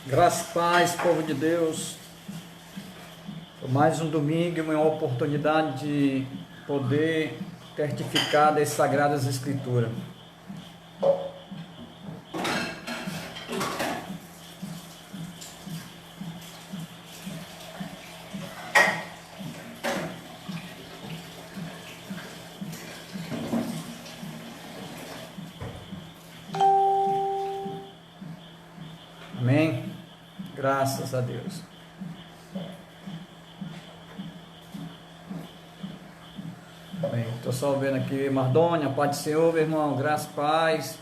Graça e paz, povo de Deus. Mais um domingo, uma oportunidade de poder testificar das Sagradas Escrituras. Amém? Graças a Deus. Bem, estou só vendo aqui, Mardônia, Pai do Senhor, meu irmão, graça e paz.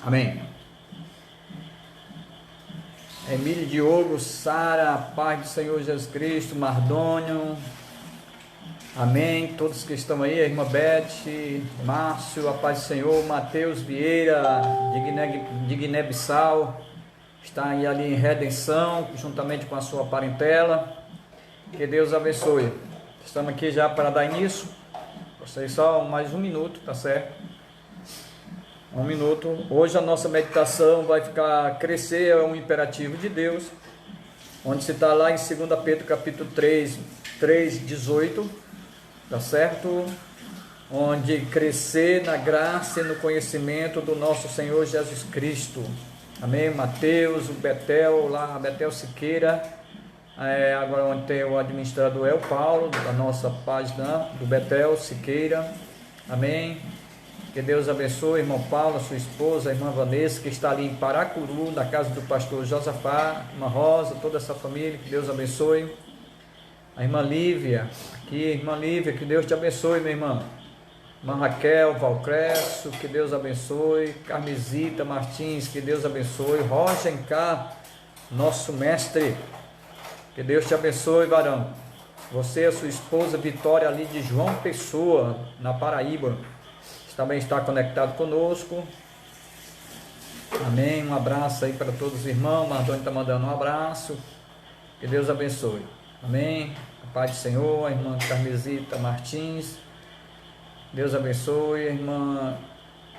Amém. Emílio, Diogo, Sara, paz do Senhor Jesus Cristo, Mardônio. Amém. Todos que estão aí, a irmã Beth, Márcio, a paz do Senhor, Mateus Vieira, de Guiné-Bissau, está aí ali em redenção, juntamente com a sua parentela. Que Deus abençoe. Estamos aqui já para dar início. Vocês só mais um minuto, tá certo? Um minuto. Hoje a nossa meditação vai ficar crescer, é um imperativo de Deus, onde se está lá em 2 Pedro capítulo 3, 18, tá certo? Onde crescer na graça e no conhecimento do nosso Senhor Jesus Cristo. Amém? Mateus, o Betel, lá, Betel Siqueira, agora onde tem o administrador é o Paulo, da nossa página do Betel Siqueira. Amém? Que Deus abençoe, irmão Paulo, sua esposa, a irmã Vanessa, que está ali em Paracuru, na casa do pastor Josafá, irmã Rosa, toda essa família, que Deus abençoe. A irmã Lívia, aqui, irmã Lívia, que Deus te abençoe, minha irmã. Irmã Raquel, Valcresso, que Deus abençoe. Carmesita Martins, que Deus abençoe. Roger Cá, nosso mestre, que Deus te abençoe, varão. Você e a sua esposa Vitória, ali de João Pessoa, na Paraíba, também está conectado conosco. Amém. Um abraço aí para todos os irmãos. Mardônio está mandando um abraço. Que Deus abençoe. Amém. A paz do Senhor. A irmã Carmesita Martins. Deus abençoe. A irmã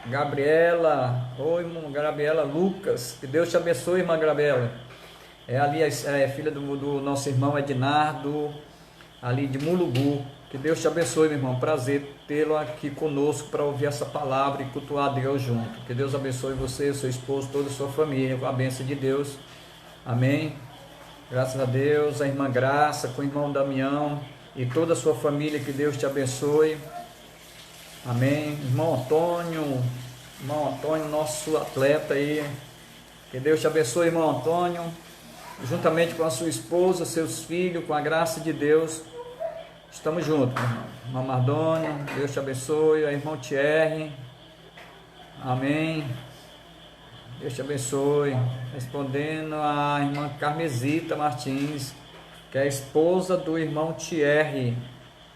Gabriela. Oi, irmã Gabriela Lucas. Que Deus te abençoe, irmã Gabriela. Ali é filha do nosso irmão Ednardo, ali de Mulugu. Que Deus te abençoe, meu irmão. Prazer tê-lo aqui conosco para ouvir essa palavra e cultuar Deus junto. Que Deus abençoe você, seu esposo, toda a sua família, com a bênção de Deus. Amém. Graças a Deus. A irmã Graça, com o irmão Damião e toda a sua família. Que Deus te abençoe. Amém. Irmão Antônio, nosso atleta aí. Que Deus te abençoe, irmão Antônio. Juntamente com a sua esposa, seus filhos, com a graça de Deus. Estamos juntos, meu irmão. Irmão Mardônia, Deus te abençoe. A irmão Thierry, amém. Deus te abençoe. Respondendo a irmã Carmesita Martins, que é a esposa do irmão Thierry.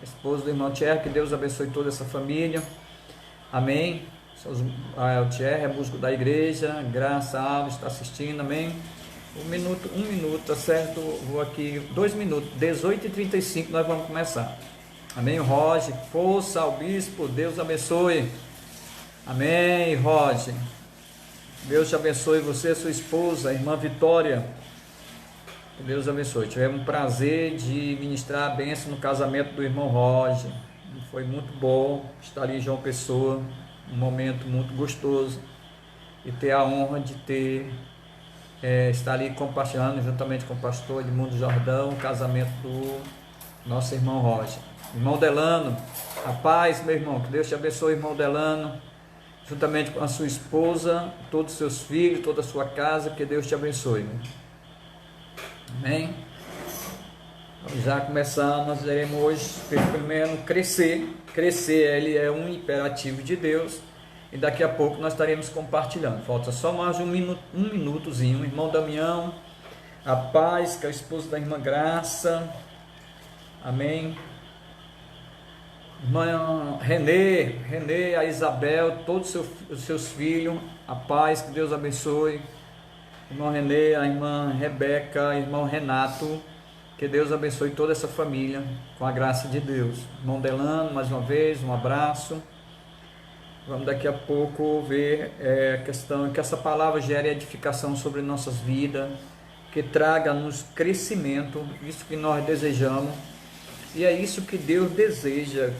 Esposa do irmão Thierry, que Deus abençoe toda essa família. Amém. O Thierry é músico da igreja. Graça Alves está assistindo, amém. Um minuto, tá certo? Vou aqui, 2 minutos, 18h35 nós vamos começar. Amém, Roger? Força ao bispo, Deus abençoe. Amém, Roger. Deus te abençoe, você, sua esposa, a irmã Vitória. Que Deus abençoe. Tivemos um prazer de ministrar a bênção no casamento do irmão Roger. Foi muito bom estar ali em João Pessoa, um momento muito gostoso, e ter a honra de estar ali compartilhando juntamente com o pastor Edmundo Jordão o casamento do nosso irmão Roger. Irmão Delano, a paz, meu irmão, que Deus te abençoe, irmão Delano, juntamente com a sua esposa, todos os seus filhos, toda a sua casa, que Deus te abençoe. Amém? Vamos já começar, nós iremos hoje, primeiro, crescer, ele é um imperativo de Deus. E daqui a pouco nós estaremos compartilhando. Falta só mais um minutozinho. Irmão Damião, a paz, que é a esposa da irmã Graça. Amém. irmã Renê, a Isabel, todos os seus filhos, a paz, que Deus abençoe. Irmão Renê, a irmã Rebeca, irmão Renato, que Deus abençoe toda essa família, com a graça de Deus. Irmão Delano, mais uma vez, um abraço. Vamos daqui a pouco ver a questão, que essa palavra gere edificação sobre nossas vidas, que traga-nos crescimento, isso que nós desejamos, e é isso que Deus deseja.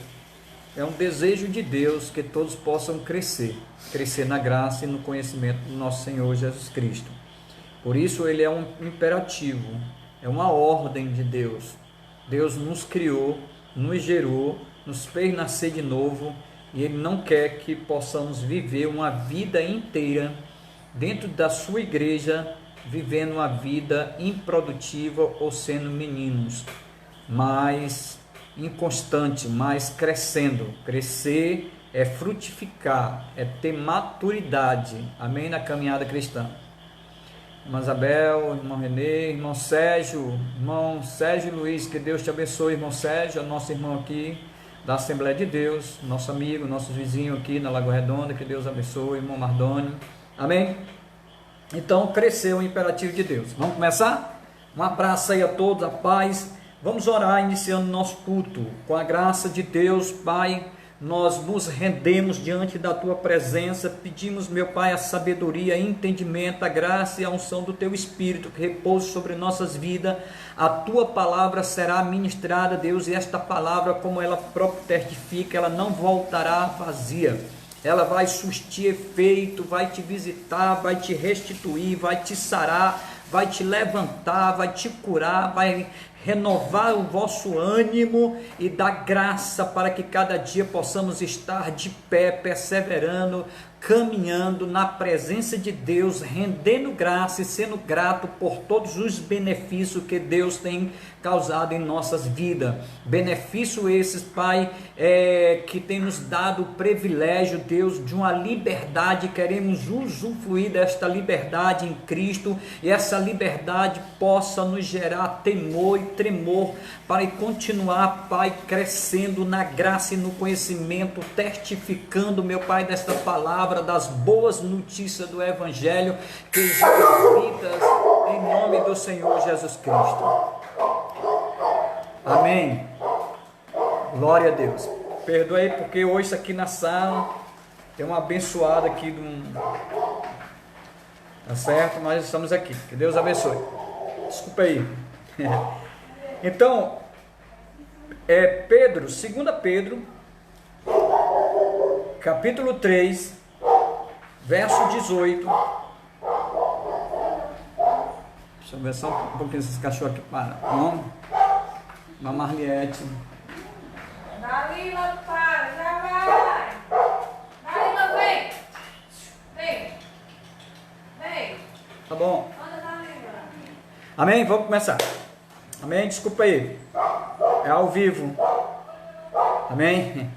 É um desejo de Deus que todos possam crescer na graça e no conhecimento do nosso Senhor Jesus Cristo. Por isso ele é um imperativo, é uma ordem de Deus. Deus nos criou, nos gerou, nos fez nascer de novo, e Ele não quer que possamos viver uma vida inteira dentro da sua igreja, vivendo uma vida improdutiva ou sendo meninos, mas inconstante, mas crescendo. Crescer é frutificar, é ter maturidade, amém, na caminhada cristã. Irmã Isabel, irmão Renê, irmão Sérgio Luiz, que Deus te abençoe, irmão Sérgio, nosso irmão aqui da Assembleia de Deus, nosso amigo, nosso vizinho aqui na Lagoa Redonda, que Deus abençoe, irmão Mardônio, amém? Então, cresceu o imperativo de Deus. Vamos começar? Um abraço aí a todos, a paz. Vamos orar, iniciando nosso culto. Com a graça de Deus, Pai, nós nos rendemos diante da Tua presença, pedimos, meu Pai, a sabedoria, entendimento, a graça e a unção do Teu Espírito, que repouse sobre nossas vidas. A Tua palavra será ministrada, Deus, e esta palavra, como ela própria testifica, ela não voltará vazia. Ela vai surtir efeito, vai te visitar, vai te restituir, vai te sarar, vai te levantar, vai te curar, vai renovar o vosso ânimo e dar graça para que cada dia possamos estar de pé, perseverando, caminhando na presença de Deus, rendendo graça e sendo grato por todos os benefícios que Deus tem causado em nossas vidas. Benefício esses, Pai, que tem nos dado o privilégio, Deus, de uma liberdade. Queremos usufruir desta liberdade em Cristo, e essa liberdade possa nos gerar temor e tremor para continuar, Pai, crescendo na graça e no conhecimento, testificando, meu Pai, desta palavra, das boas notícias do Evangelho, que são vidas em nome do Senhor Jesus Cristo. Amém. Glória a Deus. Perdoe aí, porque hoje aqui na sala tem uma abençoada aqui tá certo? Nós estamos aqui. Que Deus abençoe. Desculpa aí. Então, Pedro, 2 Pedro, capítulo 3, verso 18. Deixa eu ver só um pouquinho esses cachorros aqui para. Uma Marliette. Dalila, para, já vai. Dalila, vem. Vem. Tá bom. Anda, Dalila. Amém? Vamos começar. Amém? Desculpa aí. É ao vivo. Amém?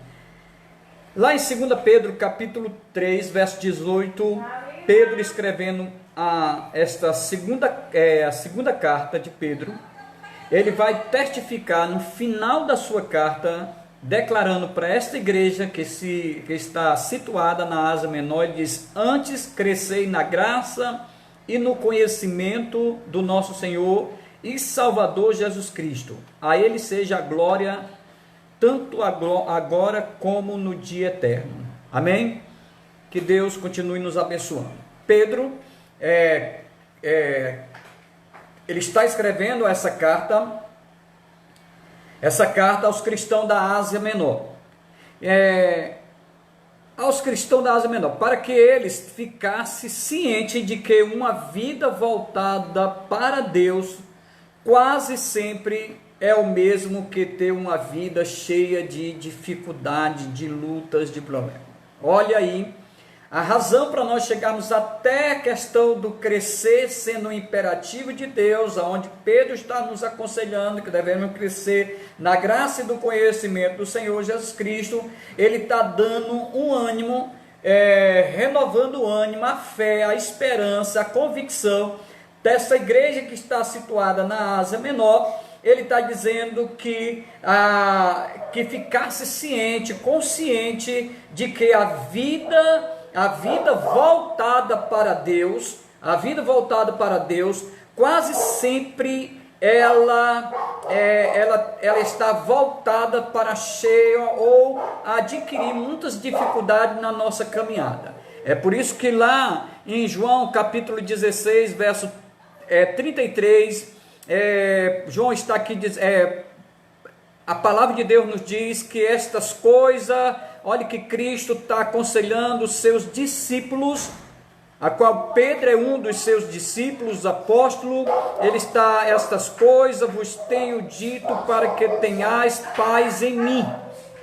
Lá em 2 Pedro, capítulo 3, verso 18, Pedro escrevendo a segunda carta de Pedro, ele vai testificar no final da sua carta, declarando para esta igreja que está situada na Ásia Menor, ele diz: antes crescei na graça e no conhecimento do nosso Senhor e Salvador Jesus Cristo. A Ele seja a glória, tanto agora como no dia eterno. Amém? Que Deus continue nos abençoando. Pedro, ele está escrevendo essa carta aos cristãos da Ásia Menor. Aos cristãos da Ásia Menor, para que eles ficassem cientes de que uma vida voltada para Deus quase sempre é o mesmo que ter uma vida cheia de dificuldade, de lutas, de problemas. Olha aí, a razão para nós chegarmos até a questão do crescer sendo um imperativo de Deus, onde Pedro está nos aconselhando que devemos crescer na graça e do conhecimento do Senhor Jesus Cristo. Ele está dando um ânimo, renovando o ânimo, a fé, a esperança, a convicção dessa igreja que está situada na Ásia Menor, ele está dizendo que ficasse ciente, consciente de que a vida voltada para Deus, quase sempre ela está voltada para cheia ou adquirir muitas dificuldades na nossa caminhada. É por isso que lá em João capítulo 16, verso 33, João está aqui, a palavra de Deus nos diz que estas coisas, olha que Cristo está aconselhando os seus discípulos, a qual Pedro é um dos seus discípulos, apóstolo. Ele está: estas coisas vos tenho dito para que tenhais paz em mim.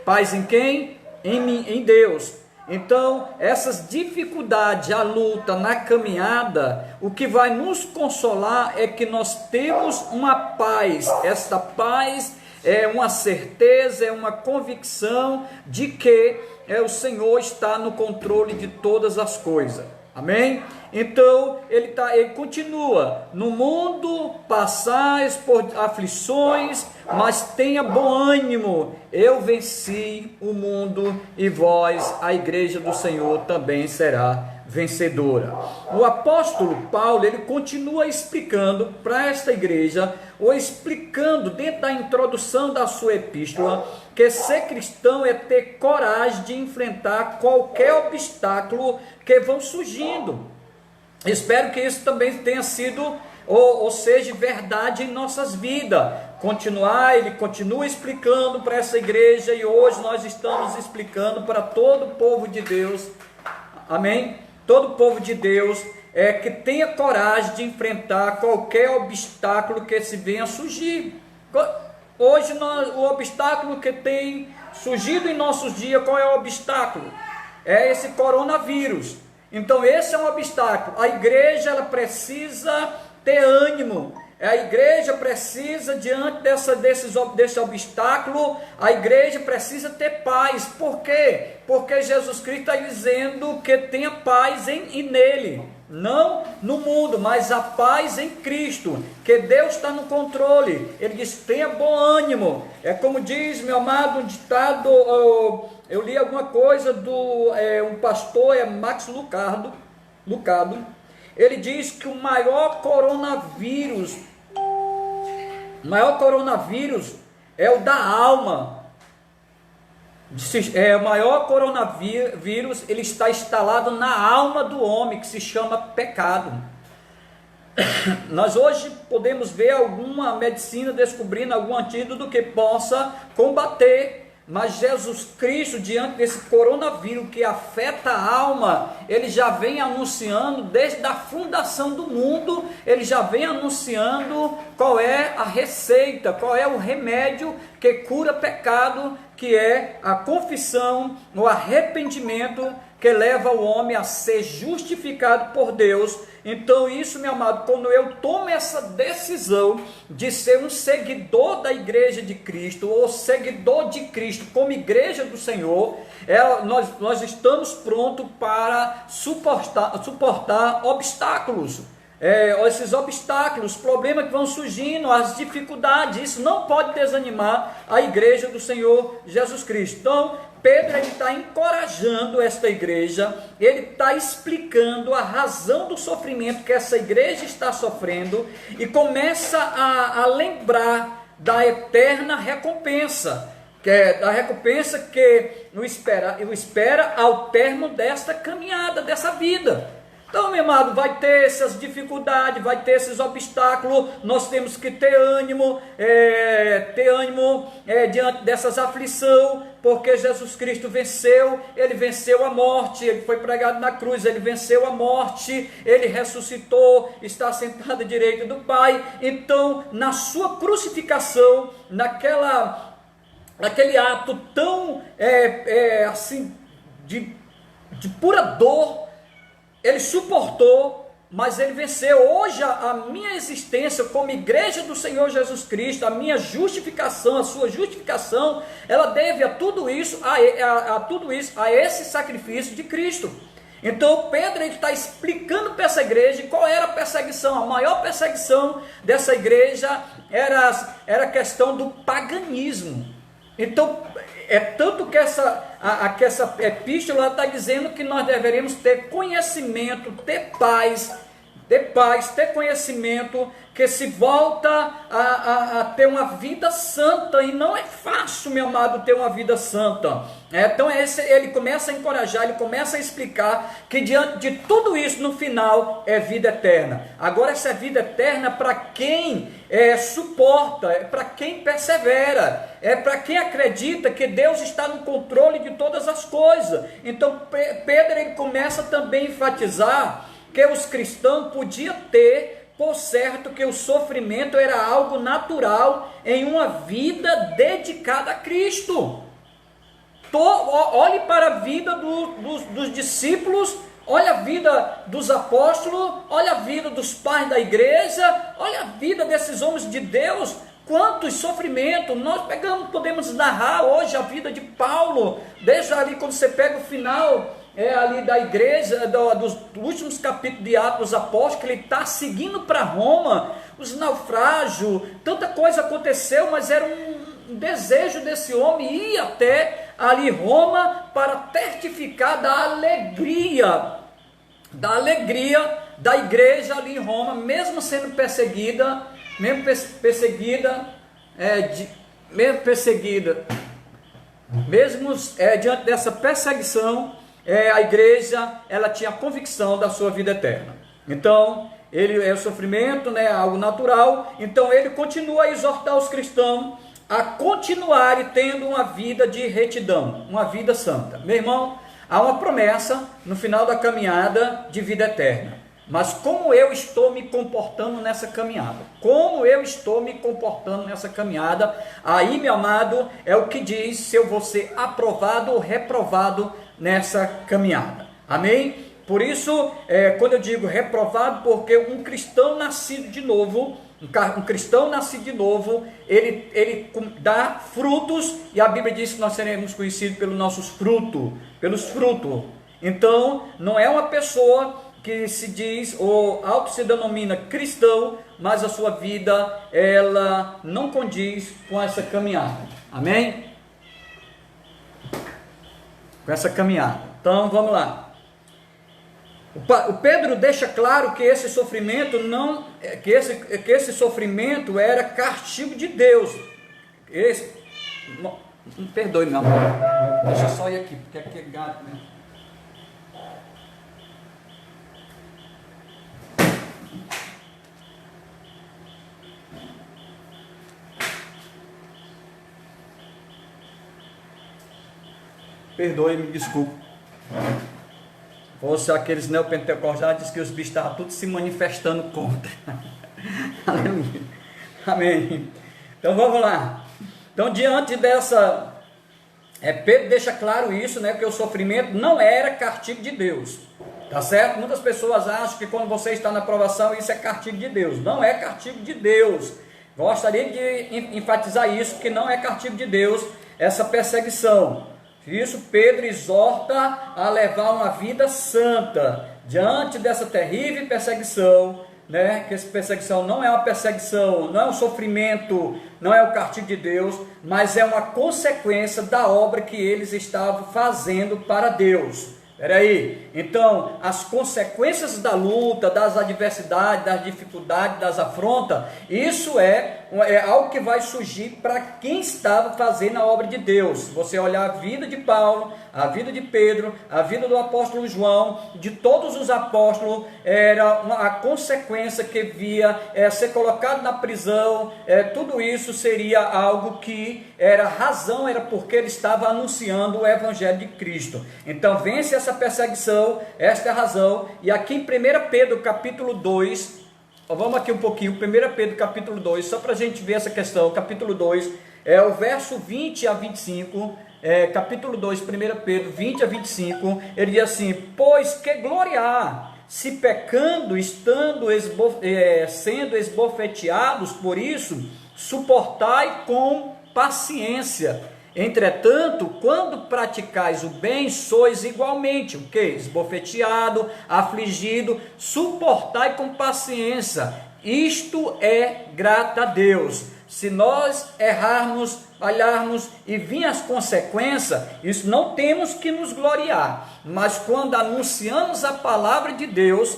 Paz em quem? Em mim, em Deus. Então, essas dificuldades, a luta na caminhada, o que vai nos consolar é que nós temos uma paz. Esta paz é uma certeza, é uma convicção de que o Senhor está no controle de todas as coisas. Amém? Então, ele continua: no mundo passais por aflições, mas tenha bom ânimo, eu venci o mundo, e vós, a igreja do Senhor, também será vencedora. O apóstolo Paulo, ele continua explicando para esta igreja, ou explicando dentro da introdução da sua epístola, que ser cristão é ter coragem de enfrentar qualquer obstáculo que vão surgindo. Espero que isso também tenha sido, ou seja, verdade em nossas vidas. Ele continua explicando para essa igreja, e hoje nós estamos explicando para todo o povo de Deus. Amém? Todo o povo de Deus que tenha coragem de enfrentar qualquer obstáculo que se venha a surgir. Hoje o obstáculo que tem surgido em nossos dias, qual é o obstáculo? É esse coronavírus. Então esse é um obstáculo. A igreja ela precisa ter ânimo. A igreja precisa, diante desse obstáculo, a igreja precisa ter paz. Por quê? Porque Jesus Cristo está dizendo que tenha paz nele, não no mundo, mas a paz em Cristo, que Deus está no controle. Ele diz: tenha bom ânimo. É como diz, meu amado, um ditado, eu li alguma coisa do um pastor, Max Lucado. Ele diz que o maior coronavírus é o da alma. O maior coronavírus, ele está instalado na alma do homem, que se chama pecado. Nós hoje podemos ver alguma medicina descobrindo algum antídoto que possa combater, mas Jesus Cristo, diante desse coronavírus que afeta a alma, ele já vem anunciando desde a fundação do mundo. Ele já vem anunciando qual é a receita, qual é o remédio que cura pecado, que é a confissão, o arrependimento, que leva o homem a ser justificado por Deus. Então isso, meu amado, quando eu tomo essa decisão de ser um seguidor da igreja de Cristo, ou seguidor de Cristo como igreja do Senhor, nós estamos prontos para suportar obstáculos. Esses obstáculos, problemas que vão surgindo, as dificuldades, isso não pode desanimar a igreja do Senhor Jesus Cristo. Então, Pedro está encorajando esta igreja, ele está explicando a razão do sofrimento que essa igreja está sofrendo, e começa a lembrar da eterna recompensa, que é a recompensa que o espera ao termo desta caminhada, dessa vida. Então, meu amado, vai ter essas dificuldades, vai ter esses obstáculos. Nós temos que ter ânimo, diante dessas aflições, porque Jesus Cristo venceu. Ele venceu a morte, ele foi pregado na cruz, ele venceu a morte, ele ressuscitou, está sentado à direita do Pai. Então, na sua crucificação, naquele ato tão assim de pura dor, ele suportou, mas ele venceu. Hoje a minha existência como igreja do Senhor Jesus Cristo, a minha justificação, a sua justificação, ela deve a tudo isso, a esse sacrifício de Cristo. Então Pedro está explicando para essa igreja qual era a perseguição. A maior perseguição dessa igreja era a questão do paganismo. Então, é tanto que essa epístola está dizendo que nós deveríamos ter conhecimento, ter paz, ter conhecimento, que se volta a ter uma vida santa, e não é fácil, meu amado, ter uma vida santa. Então ele começa a encorajar, ele começa a explicar que diante de tudo isso, no final, é vida eterna. Agora, essa vida eterna para quem suporta, é para quem persevera, é para quem acredita que Deus está no controle de todas as coisas. Então Pedro ele começa também a enfatizar que os cristãos podiam ter por certo que o sofrimento era algo natural em uma vida dedicada a Cristo. Olhe para a vida dos discípulos, olha a vida dos apóstolos, olha a vida dos pais da igreja, olha a vida desses homens de Deus. Quantos sofrimentos nós podemos narrar hoje a vida de Paulo, desde ali quando você pega o final ali da igreja, dos últimos capítulos de Atos dos Apóstolos, que ele está seguindo para Roma, os naufrágios, tanta coisa aconteceu, mas era um desejo desse homem ir até ali Roma para testificar da alegria da igreja ali em Roma, mesmo sendo perseguida, diante dessa perseguição, a igreja, ela tinha a convicção da sua vida eterna. Então, o sofrimento, é algo natural. Então, ele continua a exortar os cristãos a continuarem tendo uma vida de retidão, uma vida santa. Meu irmão, há uma promessa no final da caminhada de vida eterna. Mas como eu estou me comportando nessa caminhada? Como eu estou me comportando nessa caminhada? Aí, meu amado, é o que diz se eu vou ser aprovado ou reprovado nessa caminhada. Amém? Por isso, quando eu digo reprovado, porque um cristão nascido de novo, ele dá frutos, e a Bíblia diz que nós seremos conhecidos pelos frutos. Então, não é uma pessoa que se diz ou se denomina cristão, mas a sua vida, ela não condiz com essa caminhada. Amém? Com essa caminhada. Então, vamos lá. O Pedro deixa claro que esse sofrimento que esse sofrimento era castigo de Deus. Me perdoe, meu amor. Deixa eu só ir aqui, porque aqui é gato, né? Perdoe, me desculpe. Fosse aqueles neopentecostais, diz que os bichos estavam todos se manifestando contra. Aleluia. Amém. Então vamos lá. Então, diante dessa, Pedro deixa claro isso, que o sofrimento não era castigo de Deus. Tá certo? Muitas pessoas acham que quando você está na provação, isso é castigo de Deus. Não é castigo de Deus. Gostaria de enfatizar isso, que não é castigo de Deus essa perseguição. Isso Pedro exorta a levar uma vida santa diante dessa terrível perseguição, que essa perseguição não é uma perseguição, não é um sofrimento, não é o castigo de Deus, mas é uma consequência da obra que eles estavam fazendo para Deus. Peraí, então as consequências da luta, das adversidades, das dificuldades, das afrontas, isso é algo que vai surgir para quem estava fazendo a obra de Deus. Você olhar a vida de Paulo, a vida de Pedro, a vida do apóstolo João, de todos os apóstolos, era a consequência que via ser colocado na prisão, tudo isso seria algo que era razão, era porque ele estava anunciando o evangelho de Cristo. Então vence essa perseguição, esta é a razão. E aqui em 1 Pedro capítulo 2, vamos aqui um pouquinho, 1 Pedro capítulo 2, só para a gente ver essa questão, capítulo 2, o verso 20 a 25, capítulo 2, 1 Pedro 20 a 25, ele diz assim: pois que gloriar, se pecando, sendo esbofeteados por isso, suportai com paciência, Entretanto, quando praticais o bem, sois igualmente, o que? Esbofeteado, afligido, suportai com paciência. Isto é grato a Deus. Se nós errarmos, falharmos e vir as consequências, isso não temos que nos gloriar. Mas quando anunciamos a palavra de Deus,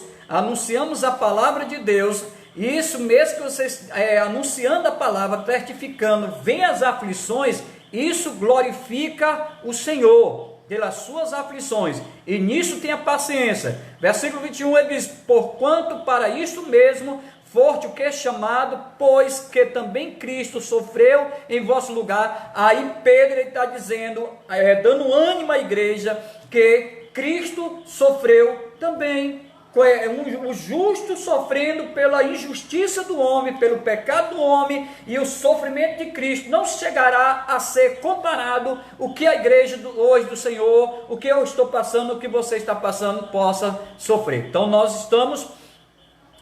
isso mesmo que vocês anunciando a palavra, testificando, vem as aflições, isso glorifica o Senhor pelas suas aflições, e nisso tenha paciência. Versículo 21, ele diz: porquanto para isso mesmo forte o que é chamado, pois que também Cristo sofreu em vosso lugar. Aí Pedro está dizendo, dando ânimo à igreja, que Cristo sofreu também. O justo sofrendo pela injustiça do homem, pelo pecado do homem, e o sofrimento de Cristo não chegará a ser comparado o que a igreja hoje do Senhor, o que eu estou passando, o que você está passando, possa sofrer. Então nós estamos,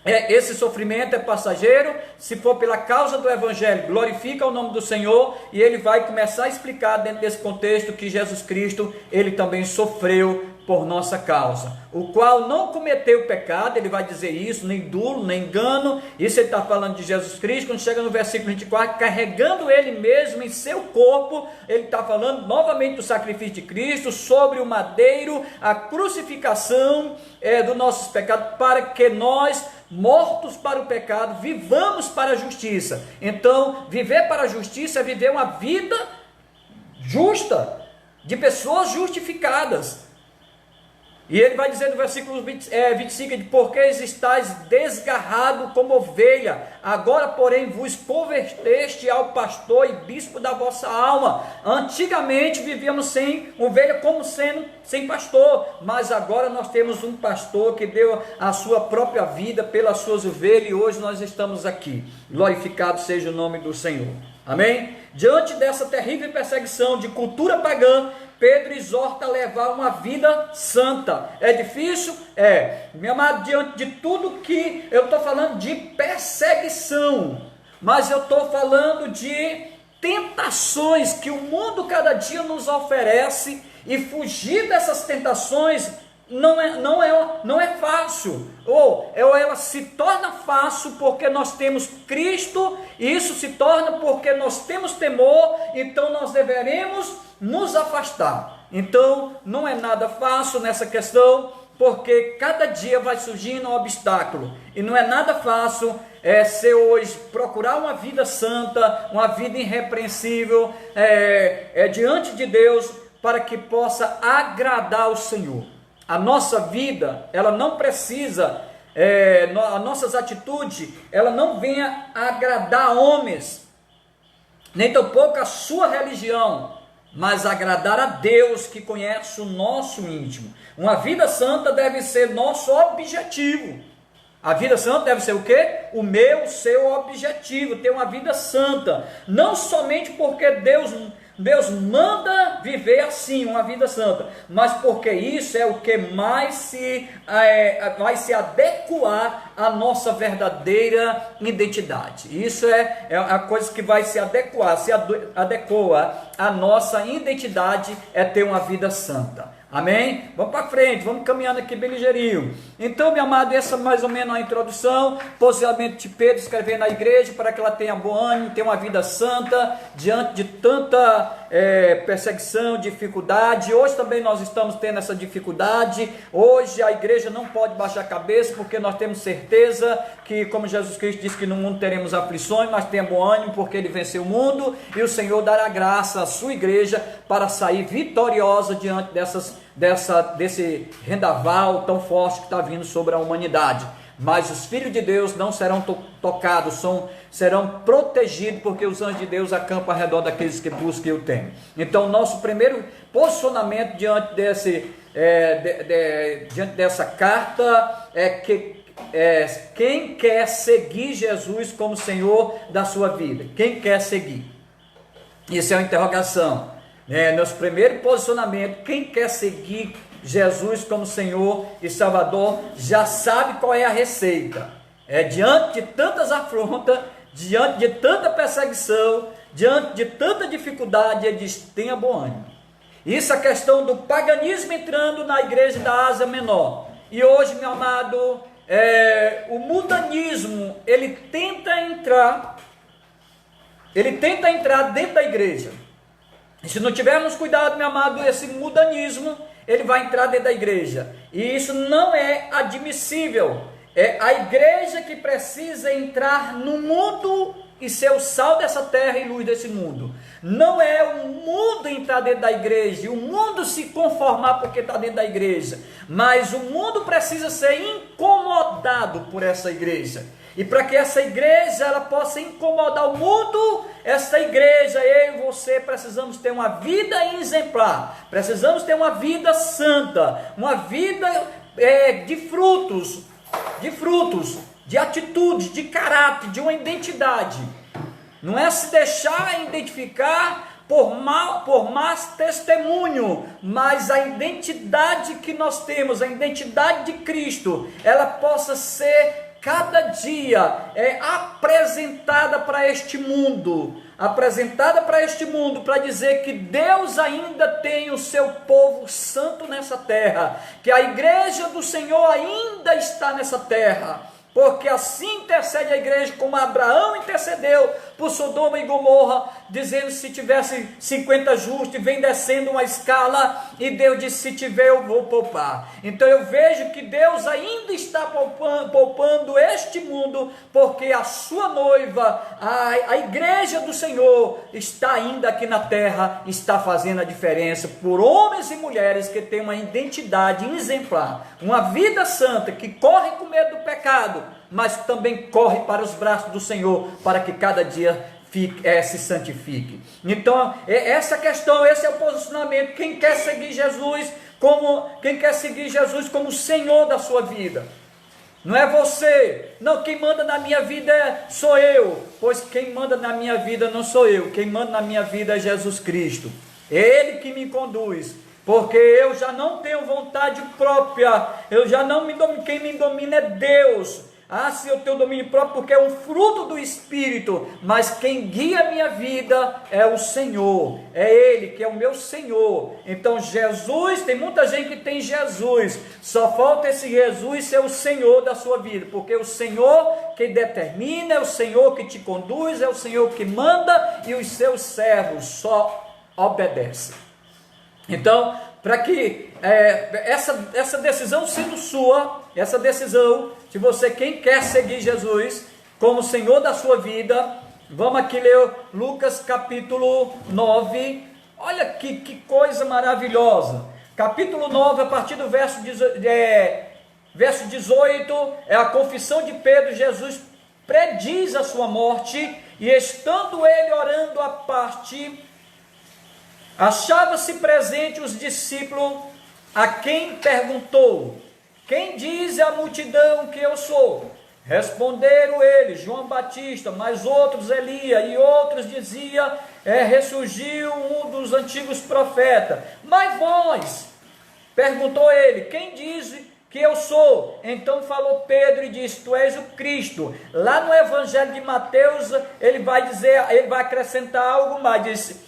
esse sofrimento é passageiro. Se for pela causa do evangelho, glorifica o nome do Senhor, e ele vai começar a explicar dentro desse contexto que Jesus Cristo, ele também sofreu por nossa causa, o qual não cometeu pecado. Ele vai dizer isso, nem dolo, nem engano. Isso ele está falando de Jesus Cristo. Quando chega no versículo 24, carregando ele mesmo em seu corpo, ele está falando novamente do sacrifício de Cristo, sobre o madeiro, a crucificação dos nossos pecados, para que nós, mortos para o pecado, vivamos para a justiça. Então, viver para a justiça é viver uma vida justa, de pessoas justificadas. E ele vai dizer no versículo 25, porque estáis desgarrado como ovelha, agora porém vos converteste ao pastor e bispo da vossa alma. Antigamente vivíamos sem ovelha, como sendo sem pastor, mas agora nós temos um pastor que deu a sua própria vida pelas suas ovelhas, e hoje nós estamos aqui. Glorificado seja o nome do Senhor. Amém? Diante dessa terrível perseguição de cultura pagã, Pedro exorta a levar uma vida santa. É difícil? É. Meu amado, diante de tudo que eu estou falando de perseguição, mas eu estou falando de tentações que o mundo cada dia nos oferece, e fugir dessas tentações não é fácil, ou ela se torna fácil porque nós temos Cristo, e isso se torna porque nós temos temor, então nós deveremos nos afastar. Então não é nada fácil nessa questão, porque cada dia vai surgindo um obstáculo, e não é nada fácil ser hoje, procurar uma vida santa, uma vida irrepreensível, diante de Deus, para que possa agradar o Senhor. A nossa vida, ela não precisa, as nossas atitudes, ela não venha agradar homens, nem tampouco a sua religião, mas agradar a Deus, que conhece o nosso íntimo. Uma vida santa deve ser nosso objetivo. A vida santa deve ser o quê? O seu objetivo, ter uma vida santa. Não somente porque Deus manda viver assim, uma vida santa, mas porque isso é o que mais vai se adequar à nossa verdadeira identidade. Isso é a coisa que vai se adequar, à nossa identidade, é ter uma vida santa. Amém? Vamos para frente, vamos caminhando aqui bem ligeirinho. Então, meu amado, essa é mais ou menos a introdução, posicionamento de Pedro escrevendo à igreja para que ela tenha bom ânimo, tenha uma vida santa diante de tanta perseguição, dificuldade. Hoje também nós estamos tendo essa dificuldade. Hoje a igreja não pode baixar a cabeça, porque nós temos certeza que, como Jesus Cristo disse, que no mundo teremos aflições, mas tenha bom ânimo, porque ele venceu o mundo, e o Senhor dará graça à sua igreja para sair vitoriosa diante desse vendaval tão forte que está vindo sobre a humanidade. Mas os filhos de Deus não serão tocados, serão protegidos, porque os anjos de Deus acampam ao redor daqueles que buscam e o temem. Então, nosso primeiro posicionamento diante dessa carta é que quem quer seguir Jesus como Senhor da sua vida? Quem quer seguir? Isso é uma interrogação. Nosso primeiro posicionamento: quem quer seguir Jesus como Senhor e Salvador já sabe qual é a receita. Diante de tantas afrontas, diante de tanta perseguição, diante de tanta dificuldade, ele diz: tenha bom ânimo. Isso é a questão do paganismo entrando na igreja da Ásia Menor. E hoje, meu amado, o mundanismo, ele tenta entrar dentro da igreja. E se não tivermos cuidado, meu amado, esse mundanismo, ele vai entrar dentro da igreja. E isso não é admissível. É a igreja que precisa entrar no mundo e ser o sal dessa terra e luz desse mundo. Não é o mundo entrar dentro da igreja, o mundo se conformar porque está dentro da igreja, mas o mundo precisa ser incomodado por essa igreja. E para que essa igreja ela possa incomodar o mundo, essa igreja, eu e você, precisamos ter uma vida exemplar, precisamos ter uma vida santa, uma vida de frutos, de atitude, de caráter, de uma identidade. Não é se deixar identificar por más testemunho, mas a identidade que nós temos, a identidade de Cristo, ela possa ser cada dia apresentada para este mundo, para dizer que Deus ainda tem o seu povo santo nessa terra, que a igreja do Senhor ainda está nessa terra. Porque assim intercede a igreja, como Abraão intercedeu por Sodoma e Gomorra, dizendo: se tivesse 50 justos, vem descendo uma escala, e Deus disse: se tiver eu vou poupar. Então eu vejo que Deus ainda está poupando este mundo, porque a sua noiva, a igreja do Senhor, está ainda aqui na terra, está fazendo a diferença por homens e mulheres que têm uma identidade exemplar, uma vida santa, que corre com medo do pecado, mas também corre para os braços do Senhor, para que cada dia se santifique. Então, essa questão, esse é o posicionamento. Quem quer seguir Jesus como Senhor da sua vida, não é você, não, quem manda na minha vida sou eu, pois quem manda na minha vida não sou eu, quem manda na minha vida é Jesus Cristo, é Ele que me conduz, porque eu já não tenho vontade própria, eu já não me domino, quem me domina é Deus. Se eu tenho domínio próprio, porque é um fruto do Espírito, mas quem guia a minha vida é o Senhor, é Ele que é o meu Senhor. Então Jesus, tem muita gente que tem Jesus, só falta esse Jesus ser o Senhor da sua vida, porque o Senhor que determina, é o Senhor que te conduz, é o Senhor que manda, e os seus servos só obedecem. Então, para que essa decisão sendo sua, essa decisão, se você, quem quer seguir Jesus como Senhor da sua vida, vamos aqui ler Lucas capítulo 9, olha que coisa maravilhosa, capítulo 9, a partir do verso 18, é a confissão de Pedro. Jesus prediz a sua morte, e estando ele orando à parte, achava-se presente os discípulos, a quem perguntou: quem diz a multidão que eu sou? Responderam eles: João Batista, mas outros Elias, e outros diziam: ressurgiu um dos antigos profetas. Mas vós, perguntou ele, quem diz que eu sou? Então falou Pedro e disse: tu és o Cristo. Lá no Evangelho de Mateus, ele vai acrescentar algo mais, disse: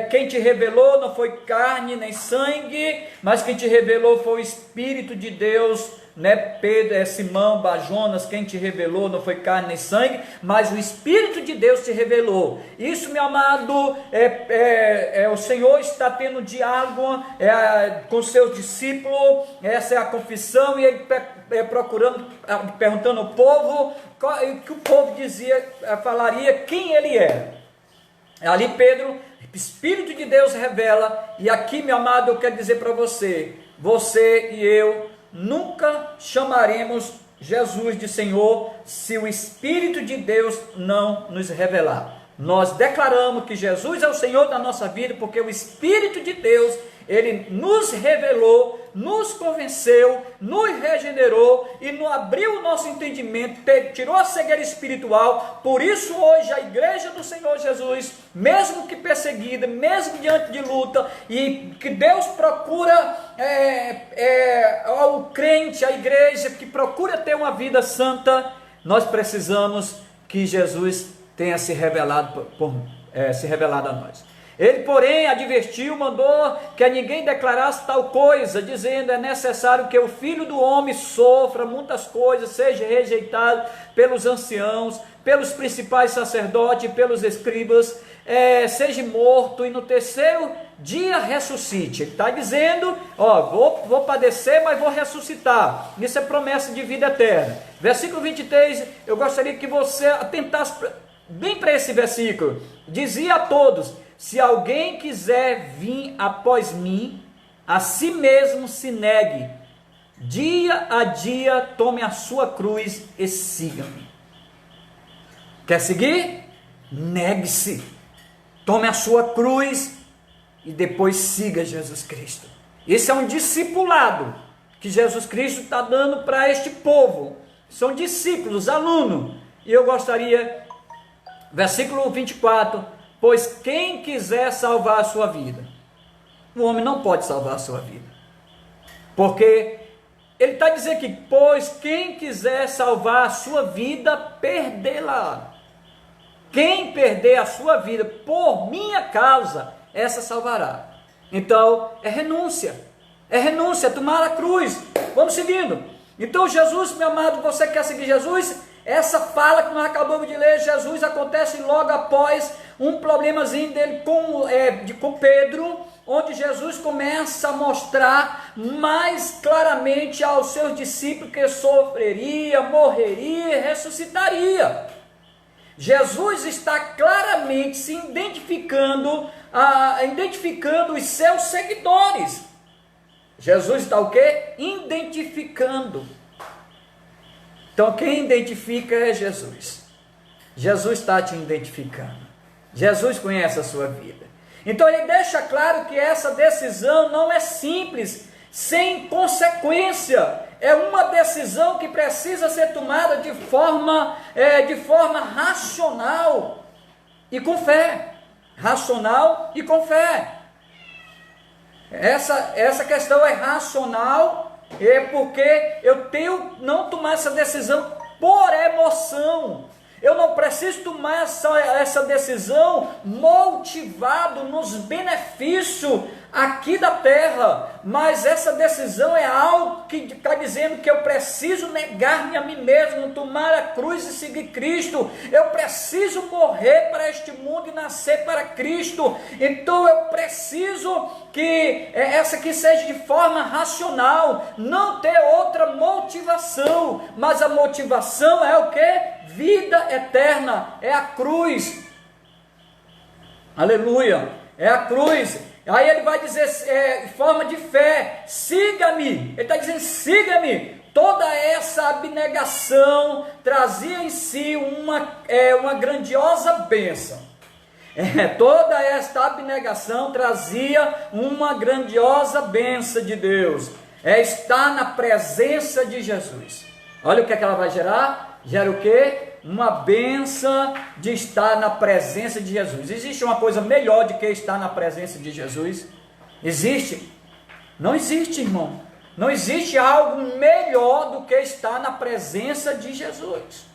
quem te revelou não foi carne nem sangue, mas quem te revelou foi o Espírito de Deus, né? Pedro, Simão, Bajonas, quem te revelou não foi carne nem sangue, mas o Espírito de Deus te revelou. Isso, meu amado, o Senhor está tendo diálogo com seus discípulos, essa é a confissão, e ele perguntando ao povo, que o povo falaria quem ele era. Ali Pedro, Espírito de Deus revela, e aqui, meu amado, eu quero dizer para você e eu nunca chamaremos Jesus de Senhor se o Espírito de Deus não nos revelar. Nós declaramos que Jesus é o Senhor da nossa vida, porque o Espírito de Deus, Ele nos revelou, nos convenceu, nos regenerou e nos abriu o nosso entendimento, tirou a cegueira espiritual. Por isso hoje a igreja do Senhor Jesus, mesmo que perseguida, mesmo diante de luta, e que Deus procura ao crente, a igreja que procura ter uma vida santa, nós precisamos que Jesus tenha se revelado se revelado a nós. Ele, porém, advertiu, mandou que a ninguém declarasse tal coisa, dizendo: é necessário que o Filho do Homem sofra muitas coisas, seja rejeitado pelos anciãos, pelos principais sacerdotes, pelos escribas, seja morto e no terceiro dia ressuscite. Ele está dizendo: vou padecer, mas vou ressuscitar. Isso é promessa de vida eterna. Versículo 23, eu gostaria que você atentasse bem para esse versículo. Dizia a todos: se alguém quiser vir após mim, a si mesmo se negue, dia a dia tome a sua cruz e siga-me. Quer seguir? Negue-se, tome a sua cruz e depois siga Jesus Cristo. Esse é um discipulado que Jesus Cristo está dando para este povo. São discípulos, alunos. E eu gostaria, versículo 24: pois quem quiser salvar a sua vida, o homem não pode salvar a sua vida, porque ele está dizendo que, pois quem quiser salvar a sua vida, perdê-la. Quem perder a sua vida por minha causa, essa salvará. Então, é renúncia, tomar a cruz. Vamos seguindo. Então, Jesus, meu amado, você quer seguir Jesus? Essa fala que nós acabamos de ler, Jesus, acontece logo após um problemazinho dele com Pedro, onde Jesus começa a mostrar mais claramente aos seus discípulos que sofreria, morreria e ressuscitaria. Jesus está claramente se identificando os seus seguidores. Jesus está o quê? Identificando. Então quem identifica é Jesus. Jesus está te identificando. Jesus conhece a sua vida. Então ele deixa claro que essa decisão não é simples, sem consequência. É uma decisão que precisa ser tomada de forma racional e com fé. Racional e com fé. Essa questão é racional, porque eu tenho não tomar essa decisão por emoção. Eu não preciso tomar essa decisão motivado nos benefícios aqui da terra, mas essa decisão é algo que está dizendo que eu preciso negar-me a mim mesmo, tomar a cruz e seguir Cristo. Eu preciso morrer para este mundo e nascer para Cristo. Então eu preciso que essa aqui seja de forma racional, não ter outra motivação, mas a motivação é o que? Vida eterna, é a cruz. Aleluia, é a cruz. Aí ele vai dizer, em forma de fé, siga-me. Ele está dizendo, siga-me. Toda essa abnegação trazia em si uma grandiosa bênção. Toda esta abnegação trazia uma grandiosa bênção de Deus. Estar na presença de Jesus. Olha o que ela vai gerar. Gera o quê? Uma bênção de estar na presença de Jesus. Existe uma coisa melhor do que estar na presença de Jesus? Existe? Não existe, irmão. Não existe algo melhor do que estar na presença de Jesus.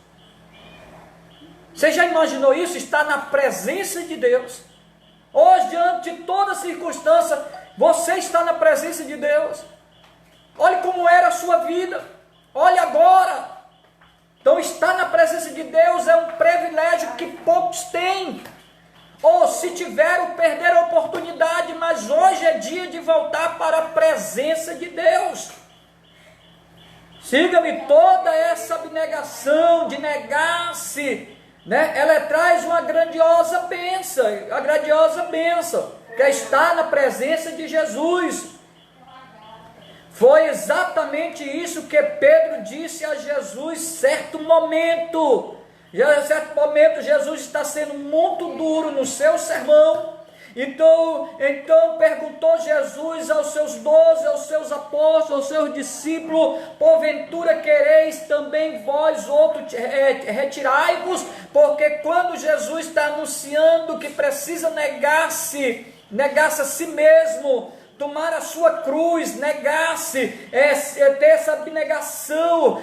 Você já imaginou isso? Estar na presença de Deus. Hoje, diante de toda circunstância, você está na presença de Deus. Olhe como era a sua vida. Olhe agora. Então estar na presença de Deus é um privilégio que poucos têm. Ou se tiveram, perderam a oportunidade, mas hoje é dia de voltar para a presença de Deus. Siga-me. Toda essa abnegação de negar-se, ela traz uma grandiosa bênção, que é estar na presença de Jesus. Foi exatamente isso que Pedro disse a Jesus certo momento. Jesus está sendo muito duro no seu sermão. Então perguntou Jesus aos seus 12, aos seus apóstolos, aos seus discípulos: porventura quereis também vós outros retirai-vos? Porque quando Jesus está anunciando que precisa negar-se a si mesmo, tomar a sua cruz, negar-se, ter essa abnegação.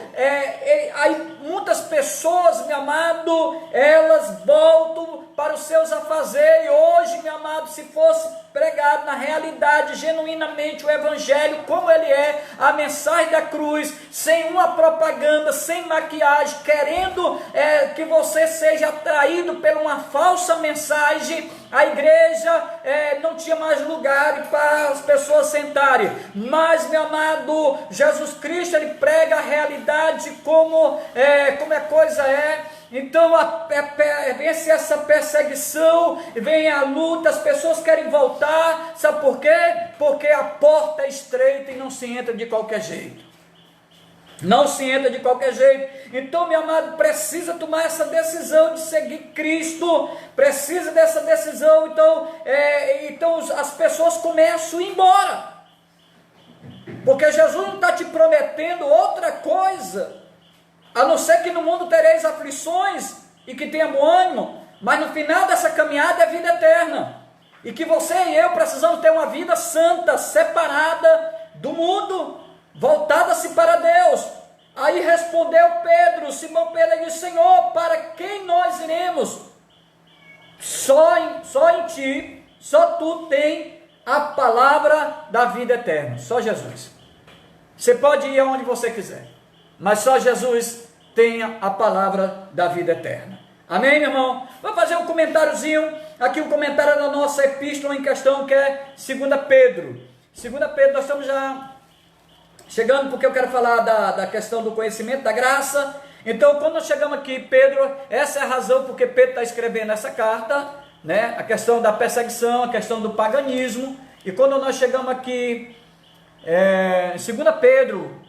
Aí muitas pessoas, meu amado, elas voltam para os seus afazeres. E hoje, meu amado, se fosse pregado na realidade, genuinamente, o Evangelho, como ele é, a mensagem da cruz, sem uma propaganda, sem maquiagem, querendo que você seja atraído por uma falsa mensagem, a igreja não tinha mais lugar para as pessoas sentarem. Mas, meu amado, Jesus Cristo, ele prega a realidade como a coisa é. Então vem-se essa perseguição, vem a luta, as pessoas querem voltar. Sabe por quê? Porque a porta é estreita e não se entra de qualquer jeito. Não se entra de qualquer jeito. Então, meu amado, precisa tomar essa decisão de seguir Cristo. Precisa dessa decisão. Então as pessoas começam a ir embora. Porque Jesus não está te prometendo outra coisa, a não ser que no mundo tereis aflições e que tenha bom ânimo. Mas no final dessa caminhada é vida eterna. E que você e eu precisamos ter uma vida santa, separada do mundo, voltada-se para Deus. Aí respondeu Pedro, Simão Pedro, disse: Senhor, para quem nós iremos? Só em ti, só tu tem a palavra da vida eterna. Só Jesus. Você pode ir aonde você quiser, mas só Jesus tem a palavra da vida eterna. Amém, meu irmão? Vou fazer um comentáriozinho, aqui um comentário da nossa epístola em questão, que é 2 Pedro. 2 Pedro, nós estamos já chegando, porque eu quero falar da questão do conhecimento, da graça. Então, quando nós chegamos aqui, Pedro, essa é a razão porque Pedro está escrevendo essa carta, né? A questão da perseguição, a questão do paganismo. E quando nós chegamos aqui, 2 Pedro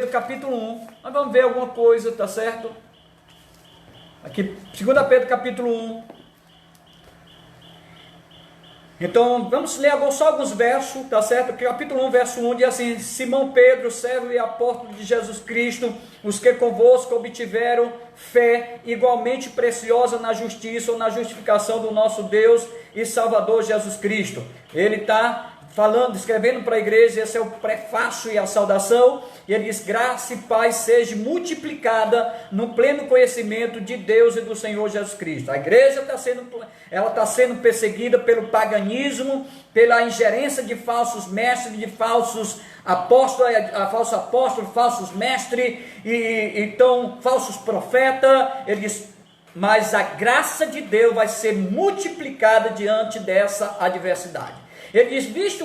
capítulo 1, nós vamos ver alguma coisa, tá certo? Aqui, 2 Pedro capítulo 1. Então, vamos ler só alguns versos, tá certo? Capítulo 1, verso 1, diz assim: Simão Pedro, servo e apóstolo de Jesus Cristo, os que convosco obtiveram fé igualmente preciosa na justiça ou na justificação do nosso Deus e Salvador Jesus Cristo. Ele está falando, escrevendo para a igreja, esse é o prefácio e a saudação, e ele diz: graça e paz seja multiplicada no pleno conhecimento de Deus e do Senhor Jesus Cristo. A igreja está sendo perseguida pelo paganismo, pela ingerência de falsos mestres, de falsos apóstolos, falsos mestres, então falsos profetas. Ele diz: mas a graça de Deus vai ser multiplicada diante dessa adversidade. Ele diz,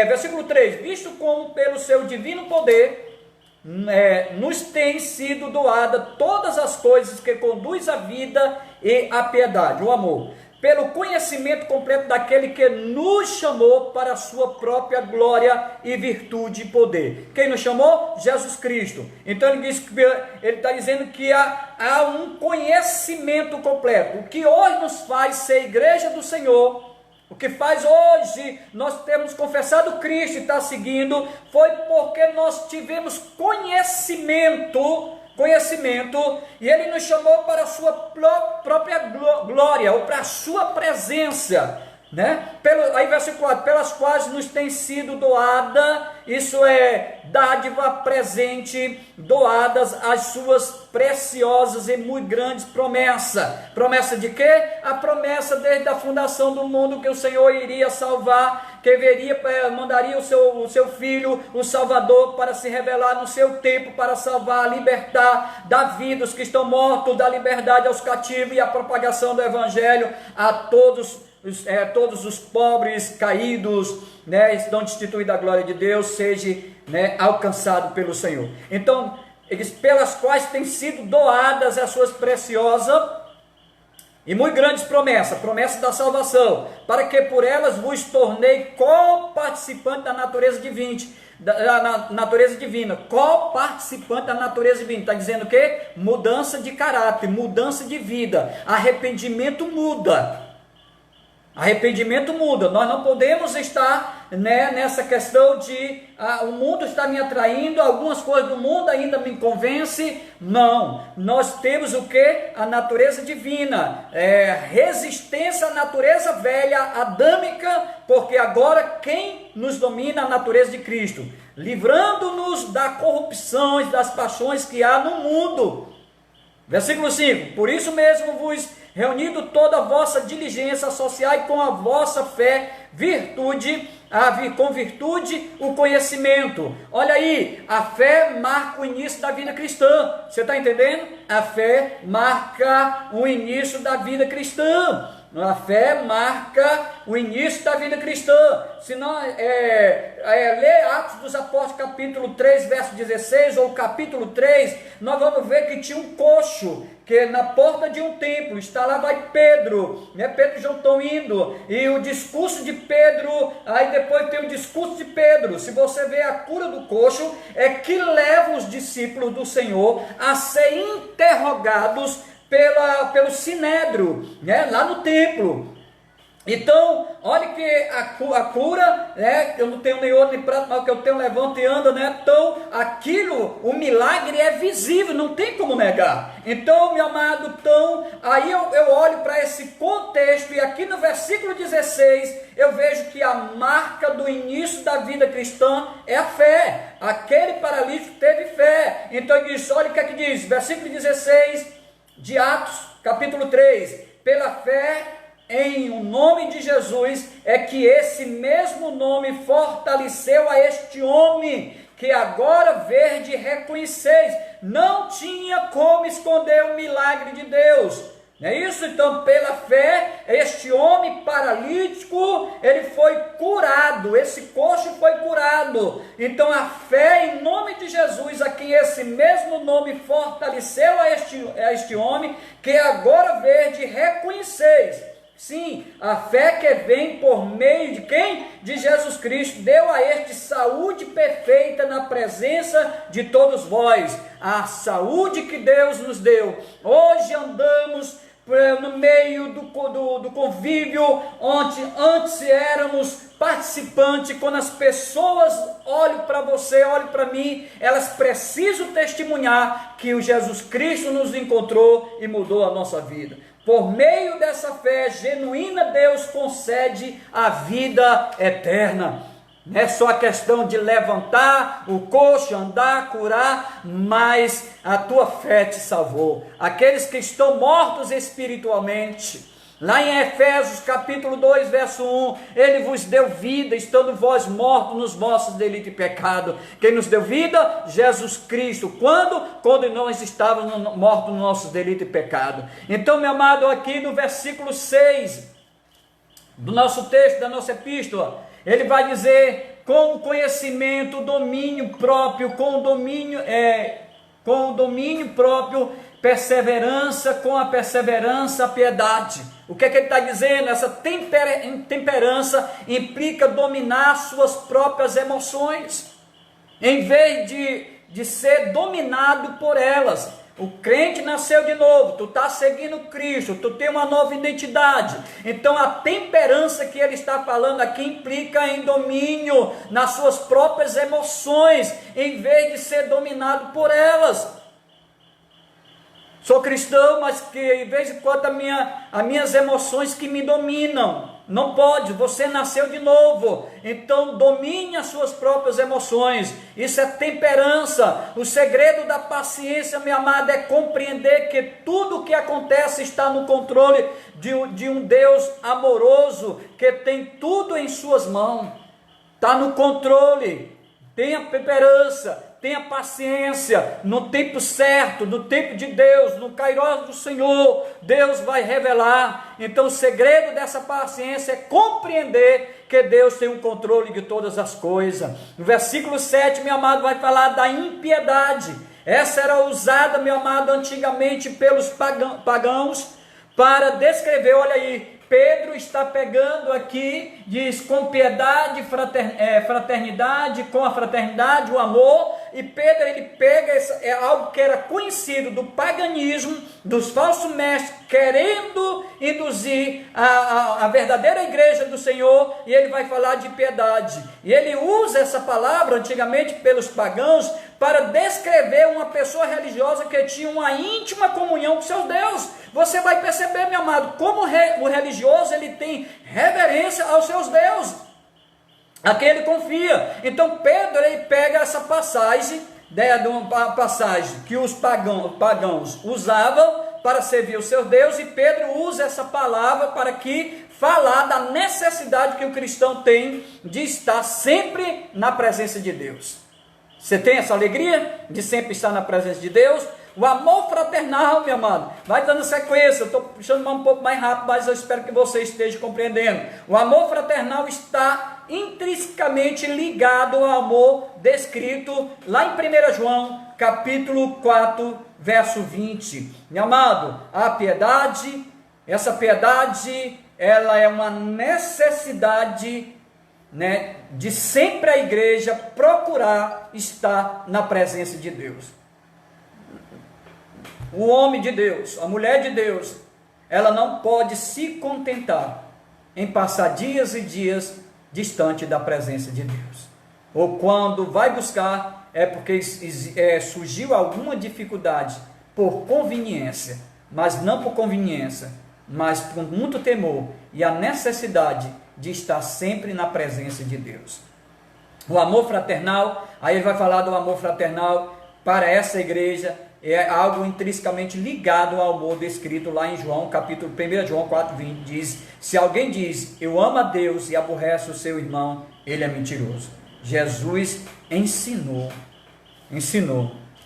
versículo 3, visto como pelo seu divino poder nos tem sido doada todas as coisas que conduz à vida e à piedade, o amor, pelo conhecimento completo daquele que nos chamou para a sua própria glória e virtude e poder. Quem nos chamou? Jesus Cristo. Então ele está dizendo que há um conhecimento completo. O que hoje nos faz ser igreja do Senhor, o que faz hoje nós termos confessado Cristo e está seguindo, foi porque nós tivemos conhecimento, e Ele nos chamou para a sua própria glória, ou para a sua presença, né? Aí versículo 4, pelas quais nos tem sido doada, isso é dádiva presente, doadas as suas preciosas e muito grandes promessas. Promessa de quê? A promessa desde a fundação do mundo, que o Senhor iria salvar, que mandaria o seu Filho, o Salvador, para se revelar no seu tempo, para salvar, libertar da vida os que estão mortos, da liberdade aos cativos, e a propagação do Evangelho a todos os pobres, caídos, né, estão destituídos da glória de Deus, seja, né, alcançado pelo Senhor. Então, eles, pelas quais têm sido doadas as suas preciosas e muito grandes promessas da salvação, para que por elas vos tornei co-participante da natureza divina, co-participante da natureza divina. Está dizendo o quê? Mudança de caráter, mudança de vida, arrependimento muda. Nós não podemos estar né, nessa questão de o mundo está me atraindo, algumas coisas do mundo ainda me convencem. Não, nós temos o que? A natureza divina, resistência à natureza velha, adâmica, porque agora quem nos domina? A natureza de Cristo, livrando-nos da corrupção e das paixões que há no mundo. Versículo 5, por isso mesmo vos reunindo toda a vossa diligência, associai com a vossa fé, com virtude o conhecimento. Olha aí, a fé marca o início da vida cristã, você está entendendo? A fé marca o início da vida cristã. A fé marca o início da vida cristã. Se nós ler Atos dos Apóstolos capítulo 3, verso 16, ou capítulo 3, nós vamos ver que tinha um coxo, que na porta de um templo, está lá vai Pedro, né? Pedro e João estão indo, e o discurso de Pedro, aí depois tem o discurso de Pedro. Se você vê a cura do coxo, é que leva os discípulos do Senhor a ser interrogados pelo sinédrio, né, lá no templo. Então, olha que a cura, né, eu não tenho nem ouro nem prata, mas o que eu tenho levanta e anda, né? Então, o milagre é visível, não tem como negar. Então, meu amado, aí eu olho para esse contexto, e aqui no versículo 16, eu vejo que a marca do início da vida cristã é a fé. Aquele paralítico teve fé. Então, ele diz, olha o que é que diz, versículo 16, de Atos, capítulo 3, pela fé em o nome de Jesus, é que esse mesmo nome fortaleceu a este homem, que agora vede e reconheceis. Não tinha como esconder o milagre de Deus. Não é isso? Então, pela fé, este homem paralítico, ele foi curado, esse coxo foi curado. Então, a fé em nome de Jesus, a quem esse mesmo nome fortaleceu a este homem, que agora vede e reconheceis. Sim, a fé que vem por meio de quem? De Jesus Cristo, deu a este saúde perfeita na presença de todos vós. A saúde que Deus nos deu. Hoje andamos no meio do convívio, onde antes éramos participantes. Quando as pessoas olham para você, olham para mim, elas precisam testemunhar que o Jesus Cristo nos encontrou e mudou a nossa vida. Por meio dessa fé genuína, Deus concede a vida eterna. Não é só a questão de levantar o coxo, andar, curar, mas a tua fé te salvou. Aqueles que estão mortos espiritualmente, lá em Efésios capítulo 2, verso 1, ele vos deu vida, estando vós mortos nos vossos delitos e pecado. Quem nos deu vida? Jesus Cristo. Quando? Quando nós estávamos mortos nos nossos delitos e pecado. Então, meu amado, aqui no versículo 6 do nosso texto, da nossa epístola, ele vai dizer, com o conhecimento, domínio próprio, com o domínio próprio, perseverança, com a perseverança, a piedade. O que é que ele está dizendo? Essa temperança implica dominar suas próprias emoções, em vez de ser dominado por elas. O crente nasceu de novo, tu está seguindo Cristo, tu tem uma nova identidade. Então a temperança que ele está falando aqui implica em domínio nas suas próprias emoções, em vez de ser dominado por elas. Sou cristão, mas que de vez em quando as minhas emoções que me dominam. Não pode, você nasceu de novo, então domine as suas próprias emoções. Isso é temperança. O segredo da paciência, meu amado, é compreender que tudo o que acontece está no controle de um Deus amoroso, que tem tudo em suas mãos, está no controle. Tenha temperança, tenha paciência, no tempo certo, no tempo de Deus, no Kairos do Senhor, Deus vai revelar. Então o segredo dessa paciência é compreender que Deus tem o controle de todas as coisas. No versículo 7, meu amado, vai falar da impiedade. Essa era usada, meu amado, antigamente pelos pagãos para descrever, olha aí, Pedro está pegando aqui, diz com piedade, fraternidade, com a fraternidade, o amor, e Pedro ele pega é algo que era conhecido do paganismo, dos falsos mestres, querendo induzir a verdadeira igreja do Senhor, e ele vai falar de piedade. E ele usa essa palavra antigamente pelos pagãos para descrever uma pessoa religiosa que tinha uma íntima comunhão com seu Deus. Você vai perceber, meu amado, como o religioso ele tem reverência aos seus deuses, a quem ele confia. Então Pedro ele pega essa passagem, de uma passagem que os pagãos usavam para servir o seu Deus, e Pedro usa essa palavra para falar da necessidade que o cristão tem de estar sempre na presença de Deus. Você tem essa alegria de sempre estar na presença de Deus? O amor fraternal, meu amado, vai dando sequência. Eu estou puxando um pouco mais rápido, mas eu espero que você esteja compreendendo. O amor fraternal está intrinsecamente ligado ao amor descrito lá em 1 João, capítulo 4, verso 20. Meu amado, a piedade, essa piedade, ela é uma necessidade, né, de sempre a igreja procurar estar na presença de Deus. O homem de Deus, a mulher de Deus, ela não pode se contentar em passar dias e dias distante da presença de Deus. Ou quando vai buscar, é porque surgiu alguma dificuldade por conveniência, mas não por conveniência, mas por muito temor e a necessidade de estar sempre na presença de Deus. O amor fraternal, aí ele vai falar do amor fraternal para essa igreja, é algo intrinsecamente ligado ao amor descrito lá em João, capítulo 1 João 4,20, diz: se alguém diz, eu amo a Deus e aborrece o seu irmão, ele é mentiroso. Jesus ensinou,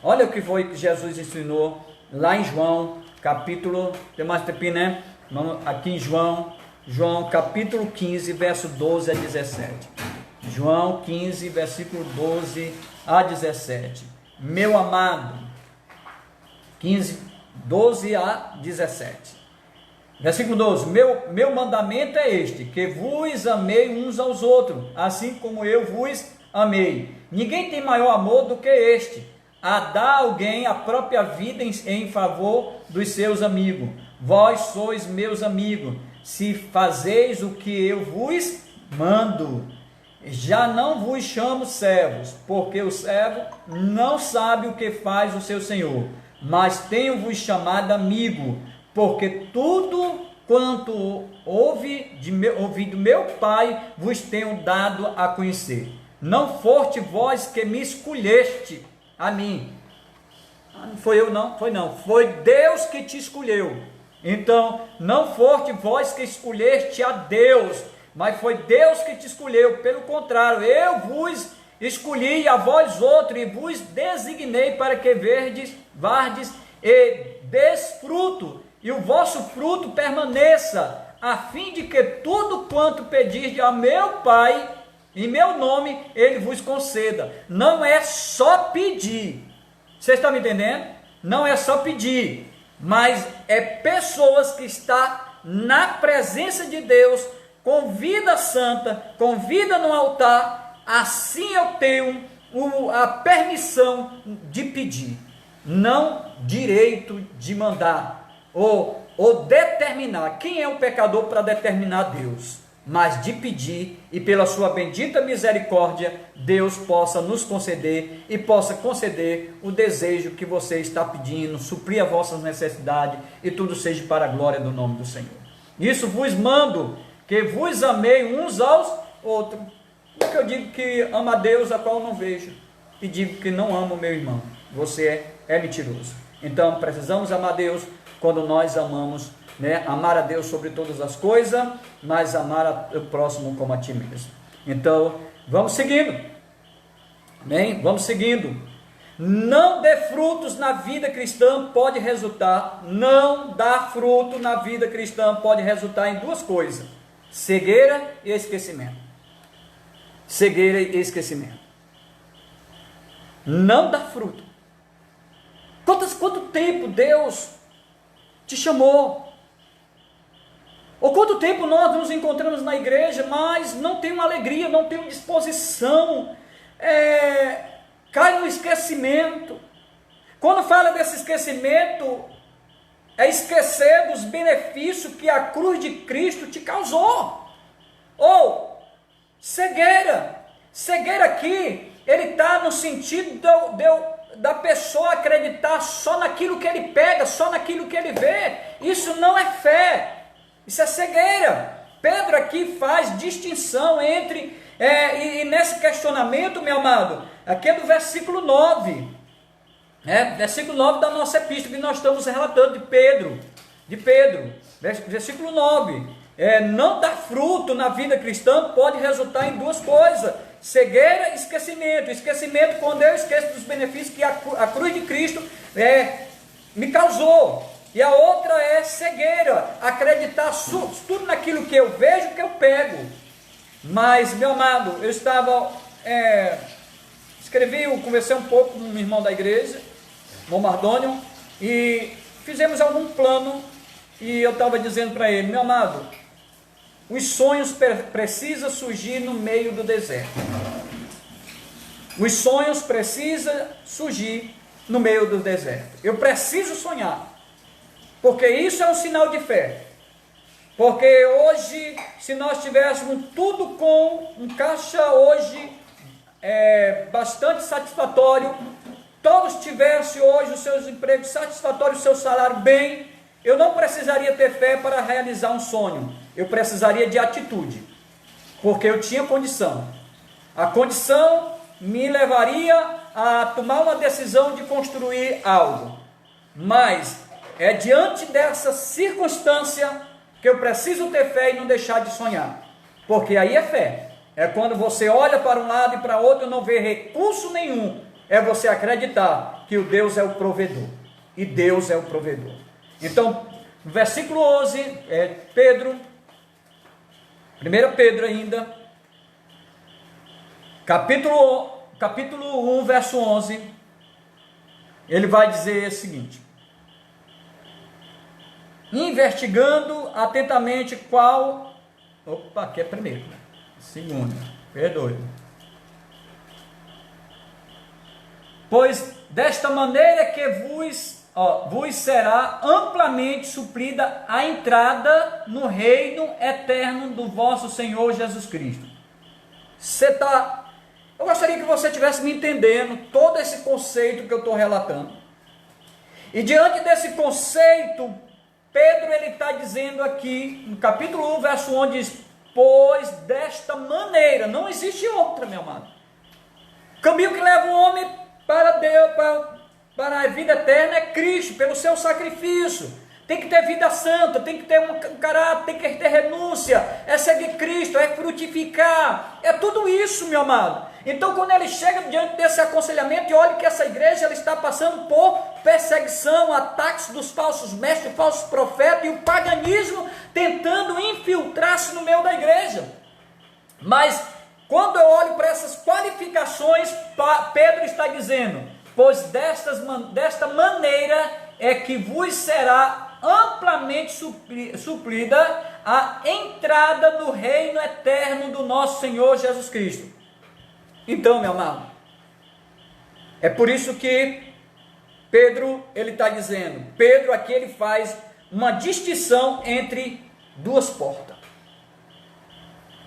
olha o que foi que Jesus ensinou lá em João, capítulo, tem mais tempo, né? Aqui em João capítulo 15, verso 12 a 17. João 15, versículo 12 a 17. Meu amado, 15, 12 a 17. Versículo 12. Meu mandamento é este, que vos amei uns aos outros, assim como eu vos amei. Ninguém tem maior amor do que este, a dar alguém a própria vida em favor dos seus amigos. Vós sois meus amigos, se fazeis o que eu vos mando. Já não vos chamo servos, porque o servo não sabe o que faz o seu senhor, mas tenho-vos chamado amigo, porque tudo quanto ouvi do meu Pai vos tenho dado a conhecer. Não foste vós que me escolheste a mim. Não foi eu não, foi Deus que te escolheu. Então, não foste vós que escolheste a Deus, mas foi Deus que te escolheu. Pelo contrário, eu vos escolhi a vós outros e vos designei para que vardes e desfruto, e o vosso fruto permaneça, a fim de que tudo quanto pedirdes a meu Pai, em meu nome, Ele vos conceda. Não é só pedir, você está me entendendo? Não é só pedir, mas é pessoas que estão na presença de Deus, com vida santa, com vida no altar. Assim eu tenho a permissão de pedir, não direito de mandar ou determinar. Quem é o pecador para determinar Deus? Mas de pedir, e pela sua bendita misericórdia, Deus possa nos conceder e possa conceder o desejo que você está pedindo, suprir as vossas necessidades, e tudo seja para a glória do nome do Senhor. Isso vos mando, que vos amei uns aos outros. Porque eu digo que amo a Deus, a qual não vejo, e digo que não amo o meu irmão, você é mentiroso. Então precisamos amar Deus quando nós amamos, né? Amar a Deus sobre todas as coisas, mas amar o próximo como a ti mesmo. Então vamos seguindo, amém? Vamos seguindo. Não dê frutos na vida cristã pode resultar, não dar fruto na vida cristã pode resultar em duas coisas: cegueira e esquecimento. Cegueira e esquecimento. Não dá fruto. Quanto tempo Deus te chamou? Ou quanto tempo nós nos encontramos na igreja, mas não temos alegria, não temos disposição, cai no esquecimento. Quando fala desse esquecimento, é esquecer dos benefícios que a cruz de Cristo te causou. Ou cegueira. Cegueira aqui, ele está no sentido da pessoa acreditar só naquilo que ele pega, só naquilo que ele vê. Isso não é fé, isso é cegueira. Pedro aqui faz distinção entre, e nesse questionamento, meu amado, aqui é do versículo 9, versículo 9 da nossa epístola, que nós estamos relatando de Pedro, versículo 9, não dar fruto na vida cristã pode resultar em duas coisas: cegueira e esquecimento. Esquecimento quando eu esqueço dos benefícios que a cruz de Cristo me causou. E a outra é cegueira, acreditar tudo naquilo que eu vejo, que eu pego. Mas, meu amado, eu estava, conversei um pouco com um irmão da igreja, irmão Mardônio, e fizemos algum plano, e eu estava dizendo para ele: meu amado, os sonhos precisam surgir no meio do deserto. Os sonhos precisam surgir no meio do deserto. Eu preciso sonhar, porque isso é um sinal de fé. Porque hoje, se nós tivéssemos tudo com um caixa hoje bastante satisfatório, todos tivessem hoje os seus empregos satisfatórios, o seu salário bem, eu não precisaria ter fé para realizar um sonho. Eu precisaria de atitude, porque eu tinha condição. A condição me levaria a tomar uma decisão de construir algo. Mas é diante dessa circunstância que eu preciso ter fé e não deixar de sonhar. Porque aí é fé. É quando você olha para um lado e para outro e não vê recurso nenhum. É você acreditar que o Deus é o provedor. E Deus é o provedor. Então, no versículo 11, Pedro, 1 Pedro ainda, capítulo 1, verso 11, ele vai dizer o seguinte: investigando atentamente qual... Opa, aqui é primeiro. Segundo, perdoe. Pois desta maneira que vos será amplamente suprida a entrada no reino eterno do vosso Senhor Jesus Cristo. Eu gostaria que você estivesse me entendendo todo esse conceito que eu estou relatando. E diante desse conceito, Pedro ele está dizendo aqui, no capítulo 1, verso 1, diz: pois desta maneira, não existe outra, meu amado. O caminho que leva o homem para Deus, para a vida eterna é Cristo, pelo seu sacrifício. Tem que ter vida santa, tem que ter um caráter, tem que ter renúncia, é seguir Cristo, é frutificar, é tudo isso, meu amado. Então, quando ele chega diante desse aconselhamento, e olha que essa igreja ela está passando por perseguição, ataques dos falsos mestres, falsos profetas, e o paganismo tentando infiltrar-se no meio da igreja. Mas, quando eu olho para essas qualificações, Pedro está dizendo: pois desta maneira é que vos será amplamente suprida a entrada no reino eterno do nosso Senhor Jesus Cristo. Então, meu amado, é por isso que Pedro, ele está dizendo, Pedro aqui ele faz uma distinção entre duas portas.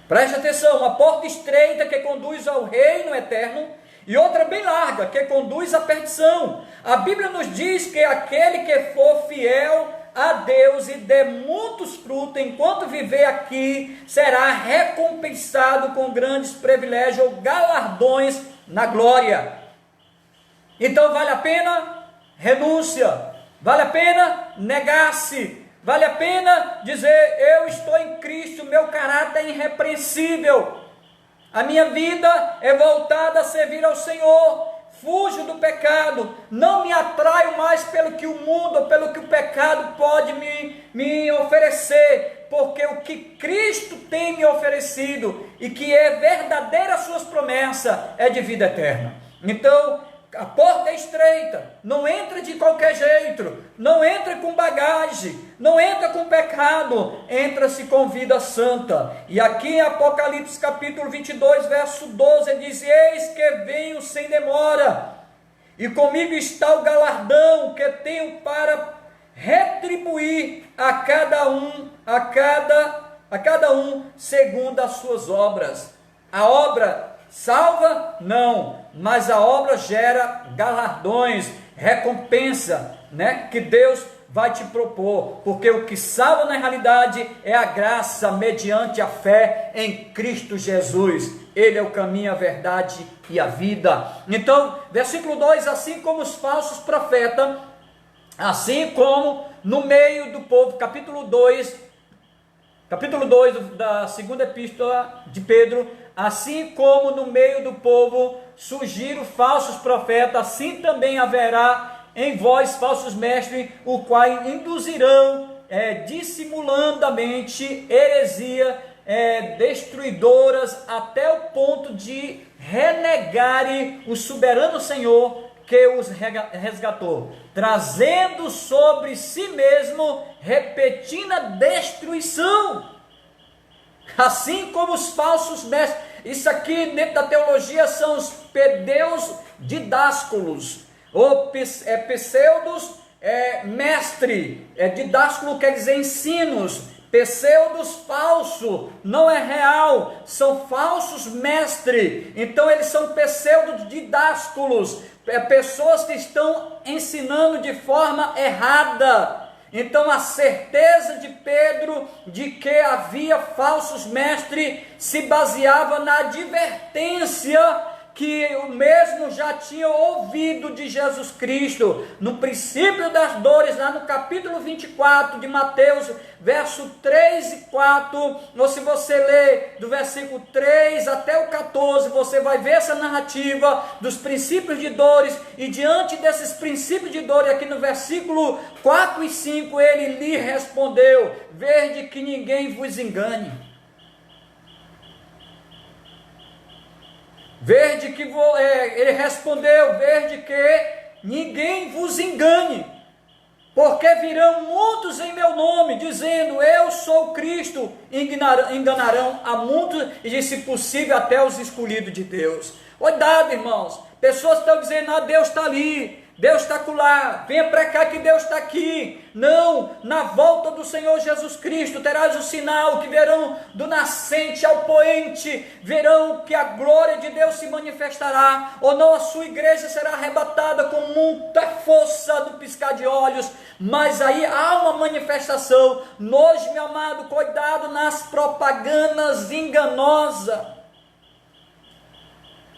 Preste atenção, uma porta estreita que conduz ao reino eterno, e outra bem larga, que conduz à perdição. A Bíblia nos diz que aquele que for fiel a Deus e dê muitos frutos enquanto viver aqui, será recompensado com grandes privilégios ou galardões na glória. Então vale a pena renúncia, vale a pena negar-se, vale a pena dizer: eu estou em Cristo, meu caráter é irrepreensível. A minha vida é voltada a servir ao Senhor, fujo do pecado, não me atraio mais pelo que o mundo, pelo que o pecado pode me oferecer, porque o que Cristo tem me oferecido, e que é verdadeira as suas promessas, é de vida eterna. Então, a porta é estreita, não entra de qualquer jeito, não entra com bagagem, não entra com pecado, entra-se com vida santa. E aqui em Apocalipse capítulo 22, verso 12, ele diz: eis que venho sem demora, e comigo está o galardão que tenho para retribuir a cada um segundo as suas obras. A obra salva? Não, mas a obra gera galardões, recompensa, né, que Deus vai te propor, porque o que salva na realidade é a graça mediante a fé em Cristo Jesus. Ele é o caminho, a verdade e a vida. Então, versículo 2, assim como os falsos profetas, assim como no meio do povo, capítulo 2 da segunda epístola de Pedro, assim como no meio do povo surgiram falsos profetas, assim também haverá em vós falsos mestres, o qual induzirão dissimuladamente heresia destruidoras, até o ponto de renegarem o soberano Senhor que os resgatou, trazendo sobre si mesmo repentina destruição. Assim como os falsos mestres, isso aqui dentro da teologia são os pedeus didásculos, ou pseudos mestre, didásculo quer dizer ensinos, pseudos falso, não é real, são falsos mestre, então eles são pseudos didásculos, pessoas que estão ensinando de forma errada. Então a certeza de Pedro de que havia falsos mestres se baseava na advertência que o mesmo já tinha ouvido de Jesus Cristo, no princípio das dores, lá no capítulo 24 de Mateus, verso 3 e 4, ou se você ler do versículo 3 até o 14, você vai ver essa narrativa dos princípios de dores, e diante desses princípios de dores, aqui no versículo 4 e 5, ele lhe respondeu: vede que ninguém vos engane. Verde que ele respondeu: verde que ninguém vos engane, porque virão muitos em meu nome, dizendo eu sou Cristo, enganarão a muitos, e se possível até os escolhidos de Deus. Cuidado, irmãos, pessoas estão dizendo: Deus está ali, Deus está lá, venha para cá que Deus está aqui. Não, na volta do Senhor Jesus Cristo terás o sinal que verão do nascente ao poente, verão que a glória de Deus se manifestará, ou não a sua igreja será arrebatada com muita força do piscar de olhos, mas aí há uma manifestação. Hoje, meu amado, cuidado nas propagandas enganosas.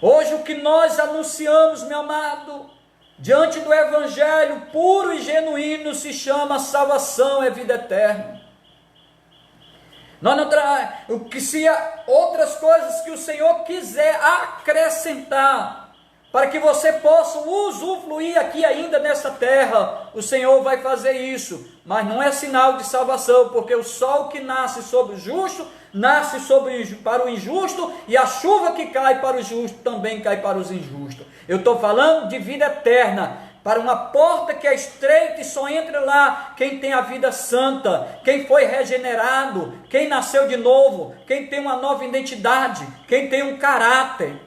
Hoje o que nós anunciamos, meu amado, diante do evangelho puro e genuíno, se chama salvação, é vida eterna. Nós não o que se há outras coisas que o Senhor quiser acrescentar, para que você possa usufruir aqui ainda nessa terra, o Senhor vai fazer isso, mas não é sinal de salvação, porque o sol que nasce sobre o justo, nasce para o injusto, e a chuva que cai para o justo, também cai para os injustos. Eu estou falando de vida eterna, para uma porta que é estreita e só entra lá quem tem a vida santa, quem foi regenerado, quem nasceu de novo, quem tem uma nova identidade, quem tem um caráter.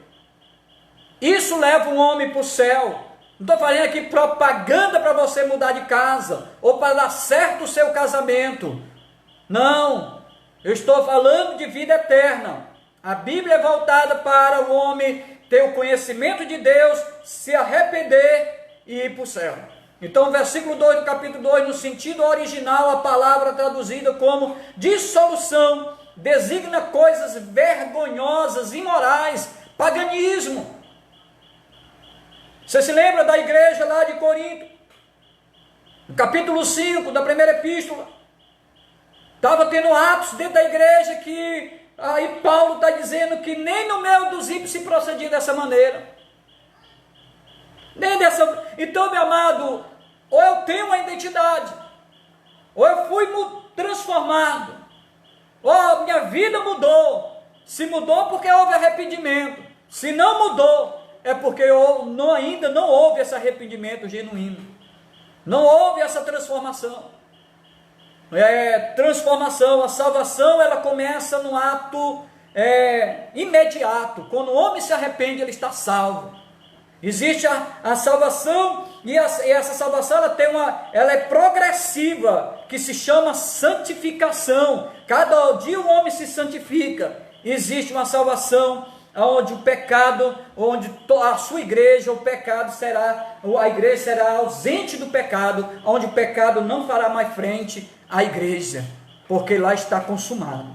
Isso leva um homem para o céu. Não estou falando aqui propaganda para você mudar de casa, ou para dar certo o seu casamento. Não, eu estou falando de vida eterna. A Bíblia é voltada para o homem ter o conhecimento de Deus, se arrepender e ir para o céu. Então, o versículo 2 do capítulo 2, no sentido original, a palavra traduzida como dissolução, designa coisas vergonhosas, imorais, paganismo. Você se lembra da igreja lá de Corinto? No capítulo 5 da primeira epístola, estava tendo atos dentro da igreja que aí Paulo está dizendo que nem no meio dos ímpios se procedia dessa maneira. Então, meu amado, ou eu tenho uma identidade, ou eu fui transformado, ou minha vida mudou. Se mudou porque houve arrependimento. Se não mudou, é porque ainda não houve esse arrependimento genuíno, não houve essa transformação. Transformação, a salvação, ela começa no ato imediato. Quando o homem se arrepende, ele está salvo. Existe a salvação, e essa salvação ela é progressiva, que se chama santificação. Cada dia o homem se santifica. Existe uma salvação onde o pecado, onde a sua igreja, a igreja será ausente do pecado, onde o pecado não fará mais frente à igreja, porque lá está consumado.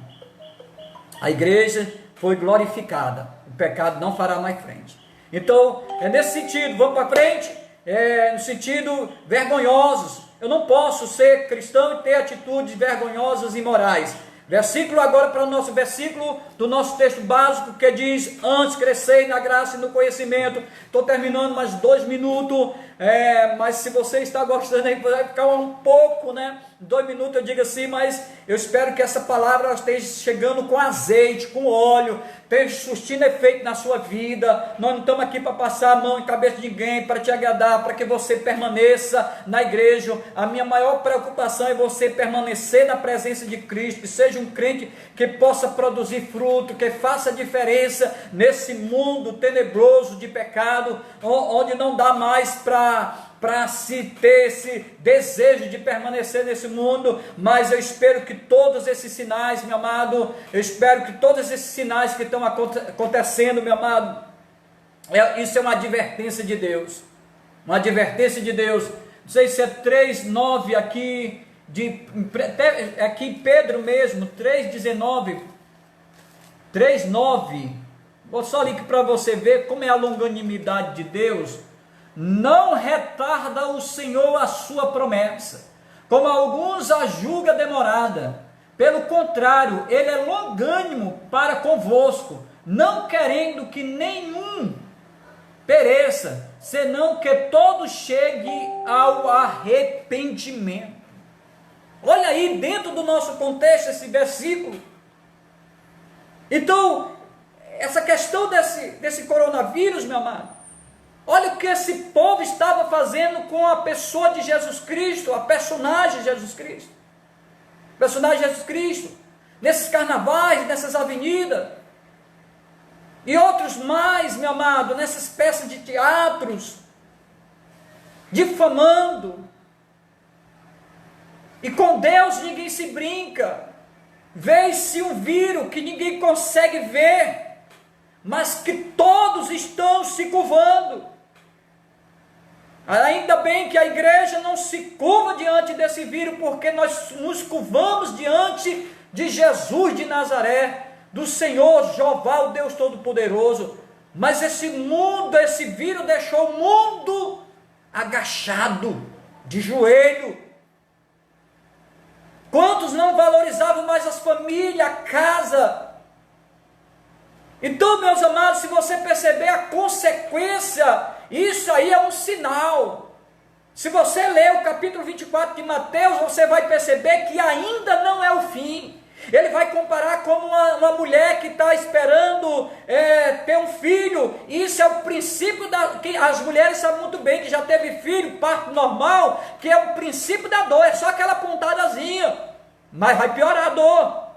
A igreja foi glorificada, o pecado não fará mais frente. Então, é nesse sentido, vamos para frente, no sentido vergonhosos. Eu não posso ser cristão e ter atitudes vergonhosas e imorais. Versículo agora para o nosso versículo do nosso texto básico, que diz: antes crescei na graça e no conhecimento. Estou terminando mais 2 minutos, mas se você está gostando aí, vai ficar um pouco, 2 minutos eu digo assim, mas eu espero que essa palavra esteja chegando com azeite, com óleo, esteja surtindo efeito na sua vida. Nós não estamos aqui para passar a mão em cabeça de ninguém, para te agradar, para que você permaneça na igreja. A minha maior preocupação é você permanecer na presença de Cristo, que seja um crente que possa produzir fruto, que faça diferença nesse mundo tenebroso de pecado, onde não dá mais para se ter esse desejo de permanecer nesse mundo. Mas eu espero que todos esses sinais, meu amado, eu espero que todos esses sinais que estão acontecendo, meu amado, isso é uma advertência de Deus, uma advertência de Deus. Não sei se é 3:9 aqui, aqui Pedro mesmo, 3:19, 3:9, vou só ler aqui para você ver como é a longanimidade de Deus. Não retarda o Senhor a sua promessa, como alguns a julga demorada. Pelo contrário, ele é longânimo para convosco, não querendo que nenhum pereça, senão que todos cheguem ao arrependimento. Olha aí dentro do nosso contexto esse versículo. Então, essa questão desse coronavírus, meu amado, olha o que esse povo estava fazendo com a pessoa de Jesus Cristo, a personagem de Jesus Cristo. Personagem de Jesus Cristo, nesses carnavais, nessas avenidas, e outros mais, meu amado, nessas peças de teatros, difamando. E com Deus ninguém se brinca. Vê-se um vírus que ninguém consegue ver, mas que todos estão se curvando. Ainda bem que a igreja não se curva diante desse vírus, porque nós nos curvamos diante de Jesus de Nazaré, do Senhor Jeová, o Deus Todo-Poderoso. Mas esse vírus deixou o mundo agachado, de joelho. Quantos não valorizavam mais as famílias, a casa? Então, meus amados, se você perceber a consequência, isso aí é um sinal. Se você ler o capítulo 24 de Mateus, você vai perceber que ainda não é o fim. Ele vai comparar como uma mulher que está esperando ter um filho. Isso é o princípio que as mulheres sabem muito bem, que já teve filho, parto normal, que é o princípio da dor, é só aquela pontadazinha, mas vai piorar a dor.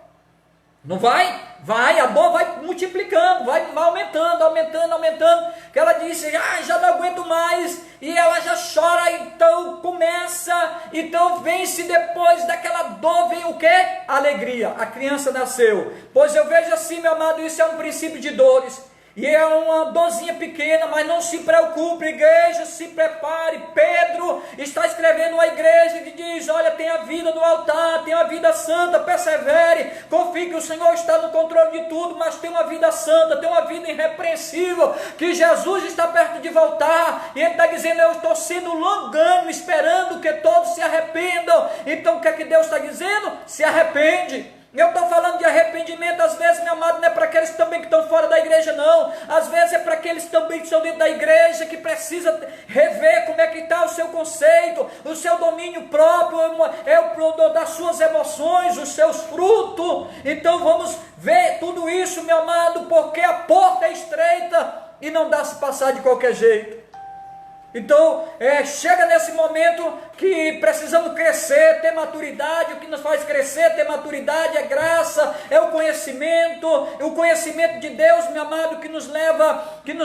Não vai? Vai, a dor vai multiplicando, vai aumentando, que ela disse, já não aguento mais, e ela já chora, então vence depois daquela dor, vem o quê? Alegria, a criança nasceu. Pois eu vejo assim, meu amado, isso é um princípio de dores, e é uma dorzinha pequena, mas não se preocupe, igreja, se prepare. Pedro está escrevendo uma igreja que diz, olha, tem a vida no altar, tem a vida santa, persevere, confie que o Senhor está no controle de tudo, mas tem uma vida santa, tem uma vida irrepreensível, que Jesus está perto de voltar, e ele está dizendo, eu estou sendo longânimo, esperando que todos se arrependam. Então o que é que Deus está dizendo? Se arrepende. Eu estou falando de arrependimento, às vezes, meu amado, não é para aqueles também que estão fora da igreja, não. Às vezes é para aqueles também que estão dentro da igreja, que precisa rever como é que está o seu conceito, o seu domínio próprio, o das suas emoções, os seus frutos. Então vamos ver tudo isso, meu amado, porque a porta é estreita e não dá se passar de qualquer jeito. Então, chega nesse momento que precisamos crescer, ter maturidade. O que nos faz crescer, ter maturidade é graça, é o conhecimento de Deus, meu amado, que nos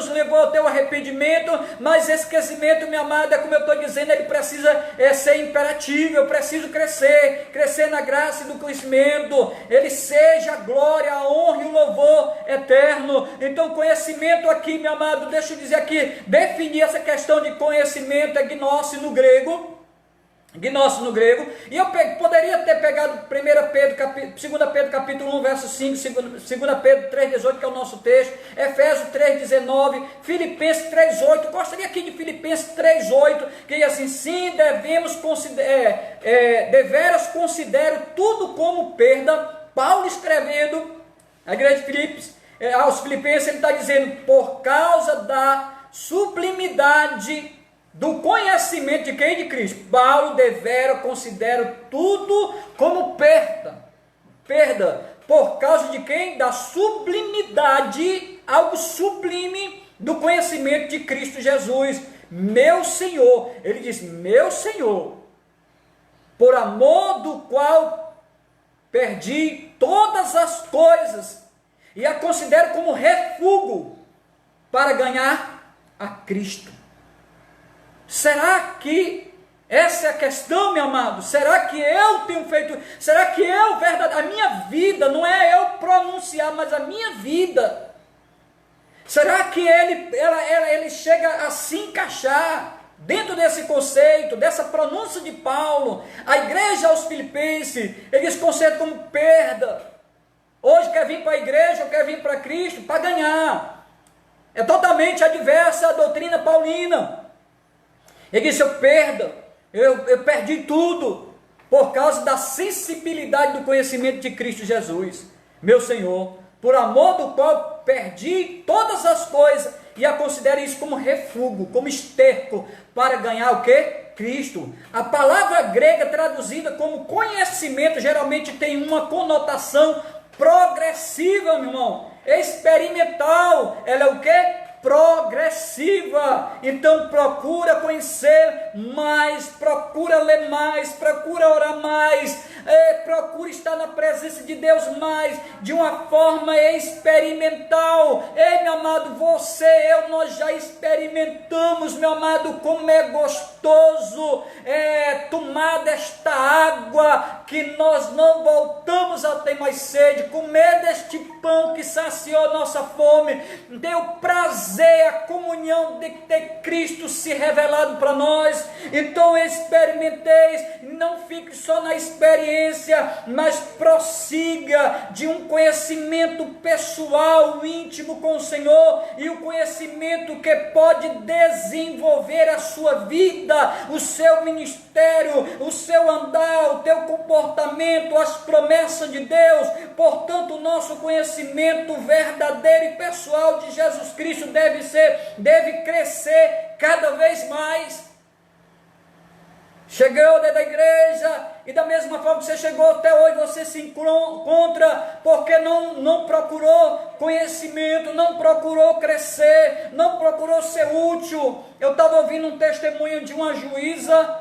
levou ao teu arrependimento. Mas esse crescimento, meu amado, é como eu estou dizendo, ele precisa ser imperativo. Eu preciso crescer na graça e no conhecimento. Ele seja a glória, a honra e o louvor eterno. Então, conhecimento aqui, meu amado, deixa eu dizer aqui, definir essa questão de conhecimento é gnose no grego. Gnose no grego. E eu poderia ter pegado 2 Pedro capítulo 1, verso 5, 2 Pedro 3,18, que é o nosso texto, Efésios 3,19, Filipenses 3,8. Gostaria aqui de Filipenses 3,8, que diz assim: sim, deveras considero tudo como perda. Paulo escrevendo à igreja de Filipos, aos Filipenses, ele está dizendo: por causa da sublimidade do conhecimento de quem? De Cristo. Paulo devera considera tudo como perda, por causa de quem? Da sublimidade, algo sublime do conhecimento de Cristo Jesus, meu Senhor. Ele diz: meu Senhor, por amor do qual perdi todas as coisas e a considero como refúgio para ganhar a Cristo. Será que essa é a questão, meu amado? Será que eu tenho feito? Será que a minha vida, não é eu pronunciar, mas a minha vida, será que ele chega a se encaixar dentro desse conceito, dessa pronúncia de Paulo? A igreja aos Filipenses, eles conceitam como perda. Hoje quer vir para a igreja ou quer vir para Cristo para ganhar. É totalmente adversa à doutrina paulina. Ele disse: eu perdi tudo por causa da sensibilidade do conhecimento de Cristo Jesus, meu Senhor, por amor do qual perdi todas as coisas e a considero isso como refúgio, como esterco, para ganhar o quê? Cristo. A palavra grega traduzida como conhecimento geralmente tem uma conotação progressiva, meu irmão, experimental. Ela é o quê? Progressiva. Então procura conhecer mais, procura ler mais, procura orar mais, procura estar na presença de Deus mais, de uma forma experimental. Ei, meu amado, nós já experimentamos, meu amado, como é gostoso tomar desta água, que nós não voltamos a ter mais sede, comer deste pão que saciou nossa fome, ter o prazer, a comunhão de ter Cristo se revelado para nós. Então experimenteis, não fique só na experiência, mas prossiga de um conhecimento pessoal, íntimo com o Senhor, e o conhecimento que pode desenvolver a sua vida, o seu ministério, o seu andar, o teu comportamento, as promessas de Deus. Portanto, o nosso conhecimento verdadeiro e pessoal de Jesus Cristo deve crescer cada vez mais. Chegou dentro da igreja, e da mesma forma que você chegou até hoje, você se encontra porque não procurou conhecimento, não procurou crescer, não procurou ser útil. Eu estava ouvindo um testemunho de uma juíza,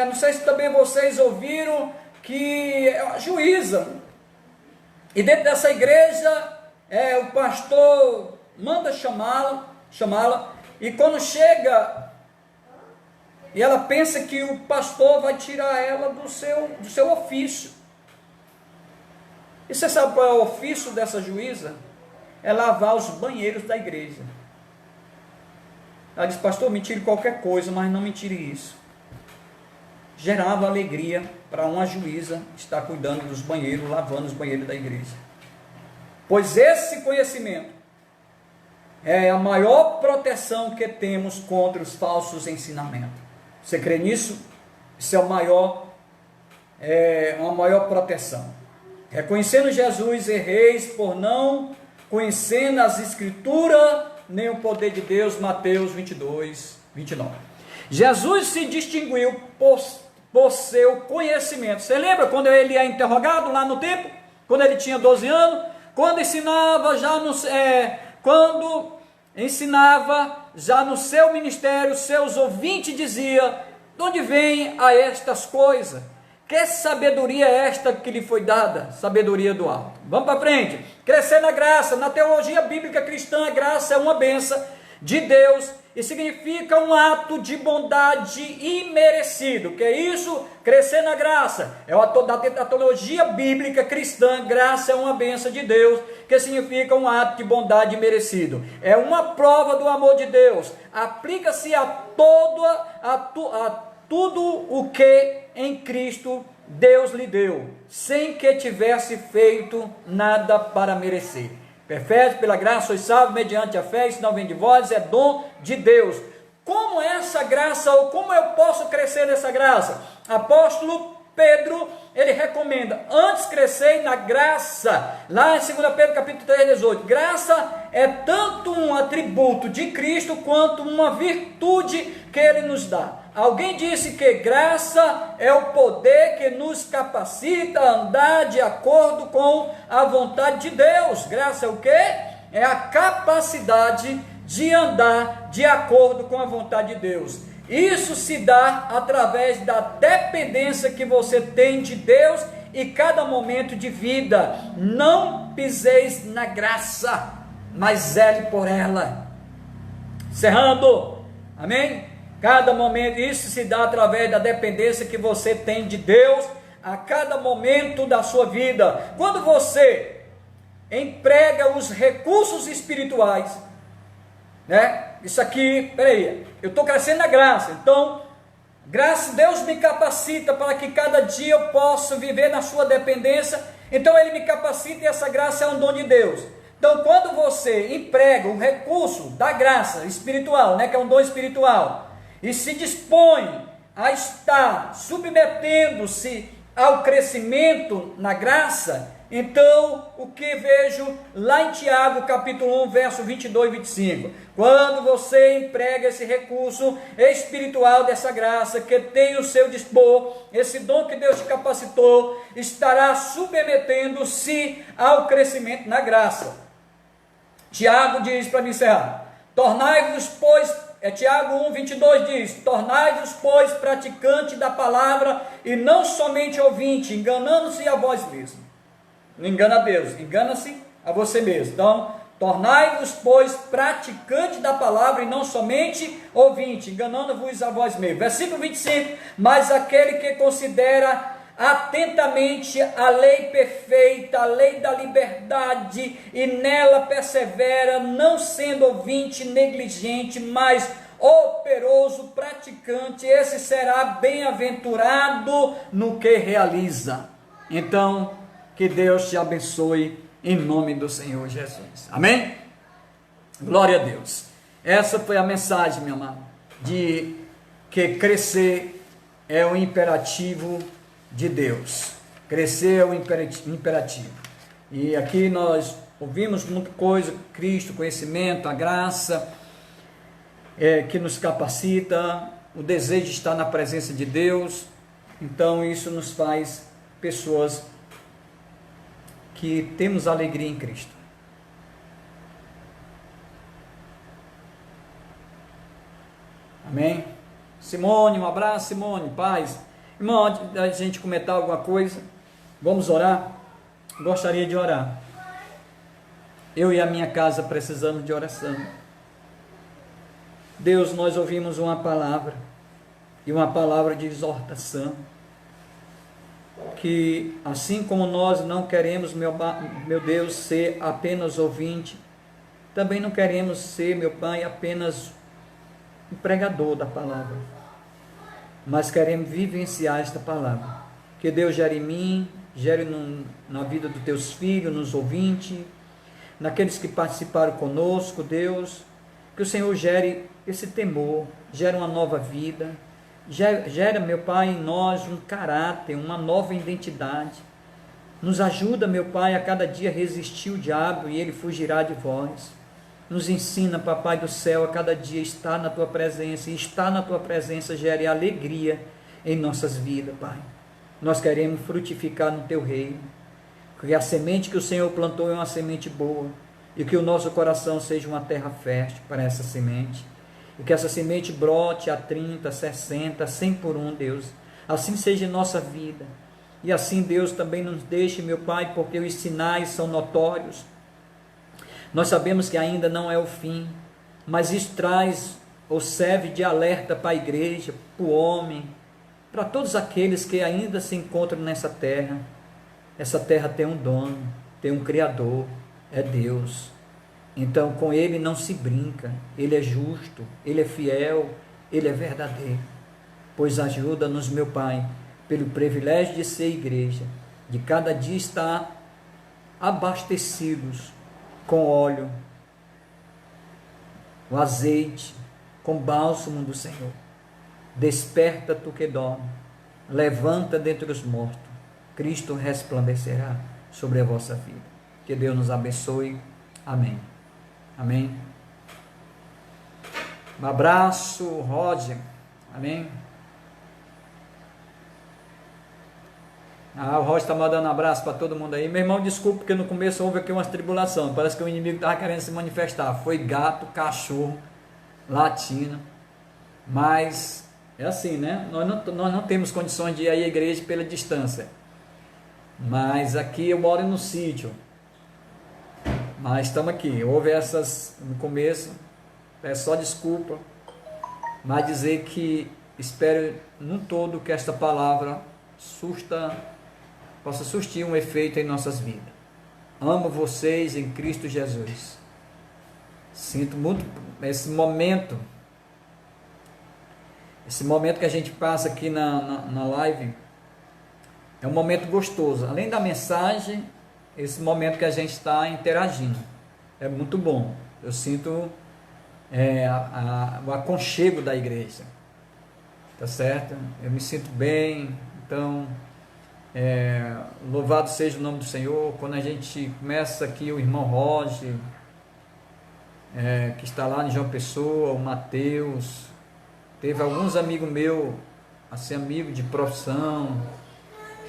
não sei se também vocês ouviram, que é uma juíza, e dentro dessa igreja, o pastor manda chamá-la, e quando chega, e ela pensa que o pastor vai tirar ela do seu ofício. E você sabe qual é o ofício dessa juíza? É lavar os banheiros da igreja. Ela diz: pastor, me tire qualquer coisa, mas não me tire isso. Gerava alegria para uma juíza estar cuidando dos banheiros, lavando os banheiros da igreja. Pois esse conhecimento é a maior proteção que temos contra os falsos ensinamentos. Você crê nisso? Isso é uma maior proteção. Reconhecendo Jesus, erreis por não conhecendo as Escrituras, nem o poder de Deus. Mateus 22, 29. Jesus se distinguiu por seu conhecimento. Você lembra quando ele é interrogado lá no templo? Quando ele tinha 12 anos? Quando ensinava quando ensinava, já no seu ministério, seus ouvintes diziam: de onde vem a estas coisas? Que sabedoria é esta que lhe foi dada? Sabedoria do alto. Vamos para frente. Crescer na graça. Na teologia bíblica cristã, a graça é uma bênção de Deus e significa um ato de bondade imerecido. Que é isso? Crescer na graça. É da teologia bíblica cristã, graça é uma bênção de Deus, que significa um ato de bondade imerecido. É uma prova do amor de Deus. Aplica-se a tudo o que em Cristo Deus lhe deu, sem que tivesse feito nada para merecer. Perfeito, pela graça sois salvos mediante a fé, isso não vem de vós, é dom de Deus. Como essa graça, ou como eu posso crescer nessa graça? Apóstolo Pedro, ele recomenda: antes crescei na graça, lá em 2 Pedro capítulo 3, 18, graça é tanto um atributo de Cristo, quanto uma virtude que ele nos dá. Alguém disse que graça é o poder que nos capacita a andar de acordo com a vontade de Deus. Graça é o quê? É a capacidade de andar de acordo com a vontade de Deus. Isso se dá através da dependência que você tem de Deus em cada momento de vida. Não piseis na graça, mas zele por ela. Encerrando, amém? Cada momento, isso se dá através da dependência que você tem de Deus a cada momento da sua vida. Quando você emprega os recursos espirituais, né? Isso aqui, peraí, eu estou crescendo na graça, então, graça, Deus me capacita para que cada dia eu possa viver na sua dependência, então Ele me capacita e essa graça é um dom de Deus. Então, quando você emprega um recurso da graça espiritual, né, que é um dom espiritual, e se dispõe a estar submetendo-se ao crescimento na graça, então o que vejo lá em Tiago capítulo 1, verso 22 e 25, quando você emprega esse recurso espiritual dessa graça que tem o seu dispor, esse dom que Deus te capacitou, estará submetendo-se ao crescimento na graça. Tiago diz, para me encerrar, tornai-vos, pois, Tiago 1, 22 diz, tornai-vos, pois, praticantes da palavra e não somente ouvinte, enganando-se a vós mesmos. Não engana a Deus, engana-se a você mesmo. Então, tornai-vos, pois, praticantes da palavra e não somente ouvinte, enganando-vos a vós mesmos. Versículo 25, mas aquele que considera atentamente a lei perfeita, a lei da liberdade, e nela persevera, não sendo ouvinte negligente, mas operoso praticante, esse será bem-aventurado no que realiza. Então, que Deus te abençoe em nome do Senhor Jesus. Amém? Glória a Deus. Essa foi a mensagem, meu amado, de que crescer é um imperativo de Deus. Crescer é um imperativo. E aqui nós ouvimos muita coisa: Cristo, conhecimento, a graça que nos capacita, o desejo de estar na presença de Deus. Então isso nos faz pessoas que temos alegria em Cristo. Amém? Simone, um abraço, Simone, paz. Irmão, antes da gente comentar alguma coisa, vamos orar? Gostaria de orar. Eu e a minha casa precisamos de oração. Deus, nós ouvimos uma palavra, e uma palavra de exortação, que assim como nós não queremos, meu Deus, ser apenas ouvinte, também não queremos ser, meu Pai, apenas um pregador da palavra, mas queremos vivenciar esta palavra. Que Deus gere em mim, gere na vida dos teus filhos, nos ouvintes, naqueles que participaram conosco, Deus, que o Senhor gere esse temor, gere uma nova vida, gera, meu Pai, em nós um caráter, uma nova identidade. Nos ajuda, meu Pai, a cada dia resistir o diabo e ele fugirá de vós. Nos ensina, Papai do céu, a cada dia estar na Tua presença, e estar na Tua presença gere alegria em nossas vidas, Pai. Nós queremos frutificar no Teu reino, porque a semente que o Senhor plantou é uma semente boa, e que o nosso coração seja uma terra fértil para essa semente, e que essa semente brote a 30, 60, 100 por um, Deus. Assim seja em nossa vida. E assim, Deus, também nos deixe, meu Pai, porque os sinais são notórios. Nós sabemos que ainda não é o fim, mas isso traz ou serve de alerta para a igreja, para o homem, para todos aqueles que ainda se encontram nessa terra. Essa terra tem um dono, tem um Criador, é Deus. Então com Ele não se brinca, Ele é justo, Ele é fiel, Ele é verdadeiro. Pois ajuda-nos, meu Pai, pelo privilégio de ser igreja, de cada dia estar abastecidos com óleo, o azeite, com bálsamo do Senhor. Desperta tu que dorme, levanta dentre os mortos, Cristo resplandecerá sobre a vossa vida. Que Deus nos abençoe. Amém. Amém. Um abraço, Roger. Amém. O Roger está mandando um abraço para todo mundo aí. Meu irmão, desculpa, porque no começo houve aqui umas tribulações. Parece que o inimigo estava querendo se manifestar. Foi gato, cachorro, latino. Mas é assim, né? Nós não temos condições de ir à igreja pela distância. Mas aqui eu moro no sítio. Mas estamos aqui. Houve essas no começo. É só desculpa. Mas dizer que espero num todo que esta palavra possa surtir um efeito em nossas vidas. Amo vocês em Cristo Jesus. Sinto muito esse momento que a gente passa aqui na live. É um momento gostoso. Além da mensagem, esse momento que a gente está interagindo. É muito bom. Eu sinto o aconchego da igreja. Tá certo? Eu me sinto bem. Então, louvado seja o nome do Senhor. Quando a gente começa aqui, o irmão Roger, que está lá em João Pessoa, o Mateus, teve alguns amigos meus, assim, amigos de profissão,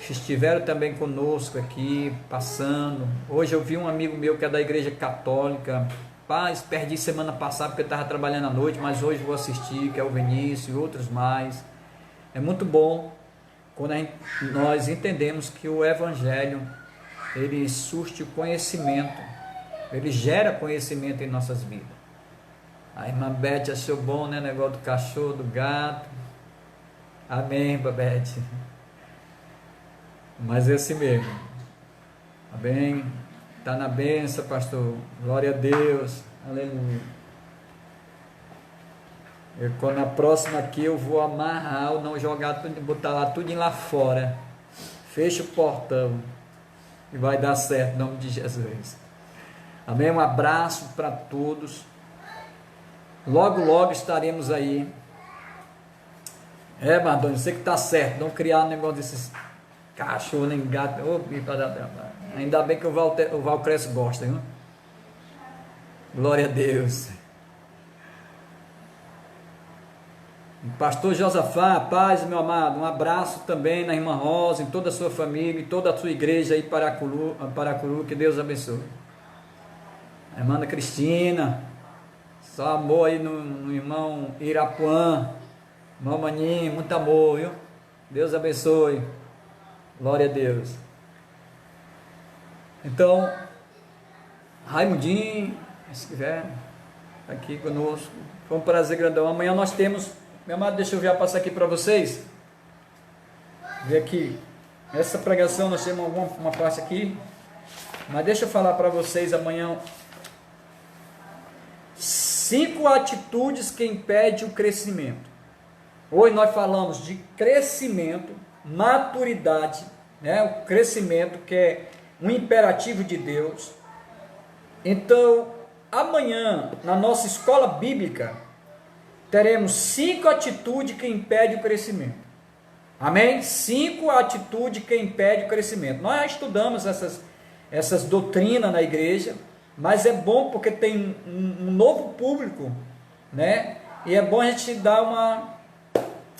que estiveram também conosco aqui, passando. Hoje eu vi um amigo meu que é da igreja católica. Paz, perdi semana passada porque eu estava trabalhando à noite, mas hoje vou assistir, que é o Vinícius e outros mais. É muito bom quando nós entendemos que o Evangelho, ele surte o conhecimento, ele gera conhecimento em nossas vidas. A irmã Beth achou bom, né, negócio do cachorro, do gato. Amém, Babete. Mas é assim mesmo. Amém. Está na bênção, pastor. Glória a Deus. Aleluia. Quando na próxima aqui eu vou amarrar, ou não jogar tudo, botar lá tudo lá fora. Fecha o portão. E vai dar certo, em nome de Jesus. Amém. Um abraço para todos. Logo, logo estaremos aí. Mardônio, você que está certo. Não criar um negócio desses cachorro, nem gato. Ainda bem que o Valcresce gosta, viu? Glória a Deus. Pastor Josafá, paz, meu amado. Um abraço também na irmã Rosa, em toda a sua família, em toda a sua igreja aí, Paracuru, que Deus abençoe. A irmã Cristina, só amor aí no irmão Irapuã, irmão Maninho, muito amor, viu? Deus abençoe. Glória a Deus. Então, Raimundinho, se quiser, aqui conosco. Foi um prazer grandão. Amanhã nós temos, meu amado, deixa eu passar aqui para vocês. Ver aqui. Essa pregação nós temos uma parte aqui. Mas deixa eu falar para vocês amanhã. 5 atitudes que impedem o crescimento. Hoje nós falamos de crescimento, maturidade, né? O crescimento que é um imperativo de Deus. Então, amanhã, na nossa escola bíblica, teremos 5 atitudes que impedem o crescimento. Amém? 5 atitudes que impedem o crescimento. Nós já estudamos essas doutrinas na igreja, mas é bom porque tem um novo público, né? E é bom a gente dar uma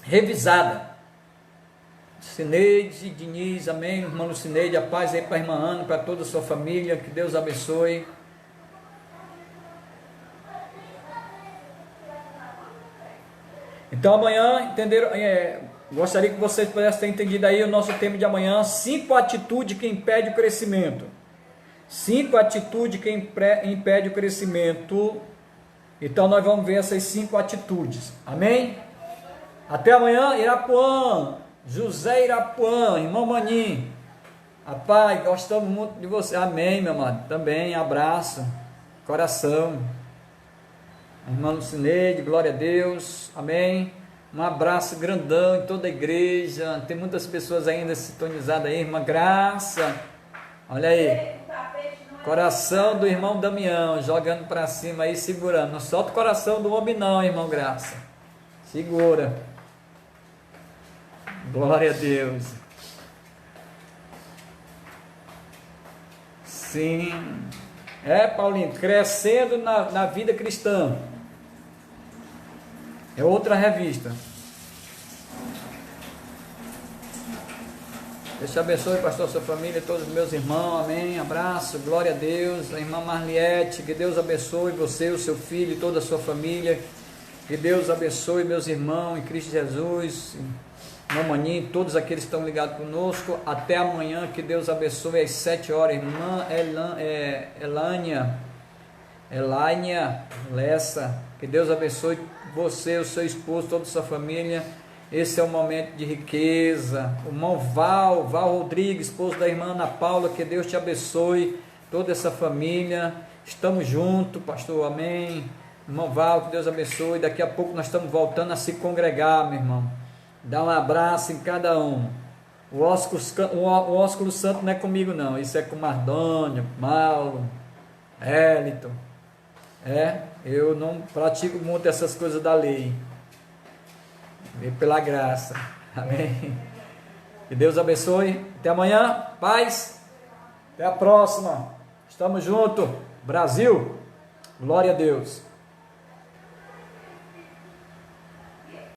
revisada. Cineide, Diniz, amém, irmã Lucineide, a paz aí para a irmã Ana, para toda a sua família, que Deus abençoe. Então amanhã, entenderam? Gostaria que vocês pudessem ter entendido aí o nosso tema de amanhã: 5 atitudes que impedem o crescimento. 5 atitudes que impedem o crescimento. Então nós vamos ver essas 5 atitudes. Amém? Até amanhã, Irapuã, José Irapuã, irmão Maninho. Rapaz, gostamos muito de você. Amém, meu amado. Também, abraço, coração. Irmã Lucineide, glória a Deus. Amém. Um abraço grandão em toda a igreja. Tem muitas pessoas ainda sintonizadas aí, irmã Graça. Olha aí. Coração do irmão Damião, jogando para cima aí, segurando. Não solta o coração do homem não, irmão Graça. Segura. Glória a Deus. Sim. Paulinho, crescendo na vida cristã. É outra revista. Deus te abençoe, pastor, sua família, todos os meus irmãos, amém, abraço, glória a Deus, a irmã Marliette, que Deus abençoe você, o seu filho e toda a sua família, que Deus abençoe meus irmãos em Cristo Jesus, irmão Maninho, todos aqueles que estão ligados conosco, até amanhã, que Deus abençoe às 7 horas, irmã Elânia Lessa, que Deus abençoe você, o seu esposo, toda a sua família. Esse é um momento de riqueza. O irmão Val Rodrigues, esposo da irmã Ana Paula, que Deus te abençoe, toda essa família. Estamos juntos, pastor, amém. Irmão Val, que Deus abençoe. Daqui a pouco nós estamos voltando a se congregar, meu irmão. Dá um abraço em cada um. O ósculo santo não é comigo não, isso é com Mardônio, Paulo, Eliton. Eu não pratico muito essas coisas da lei. Pela graça. Amém. Que Deus abençoe. Até amanhã. Paz. Até a próxima. Estamos juntos. Brasil. Glória a Deus.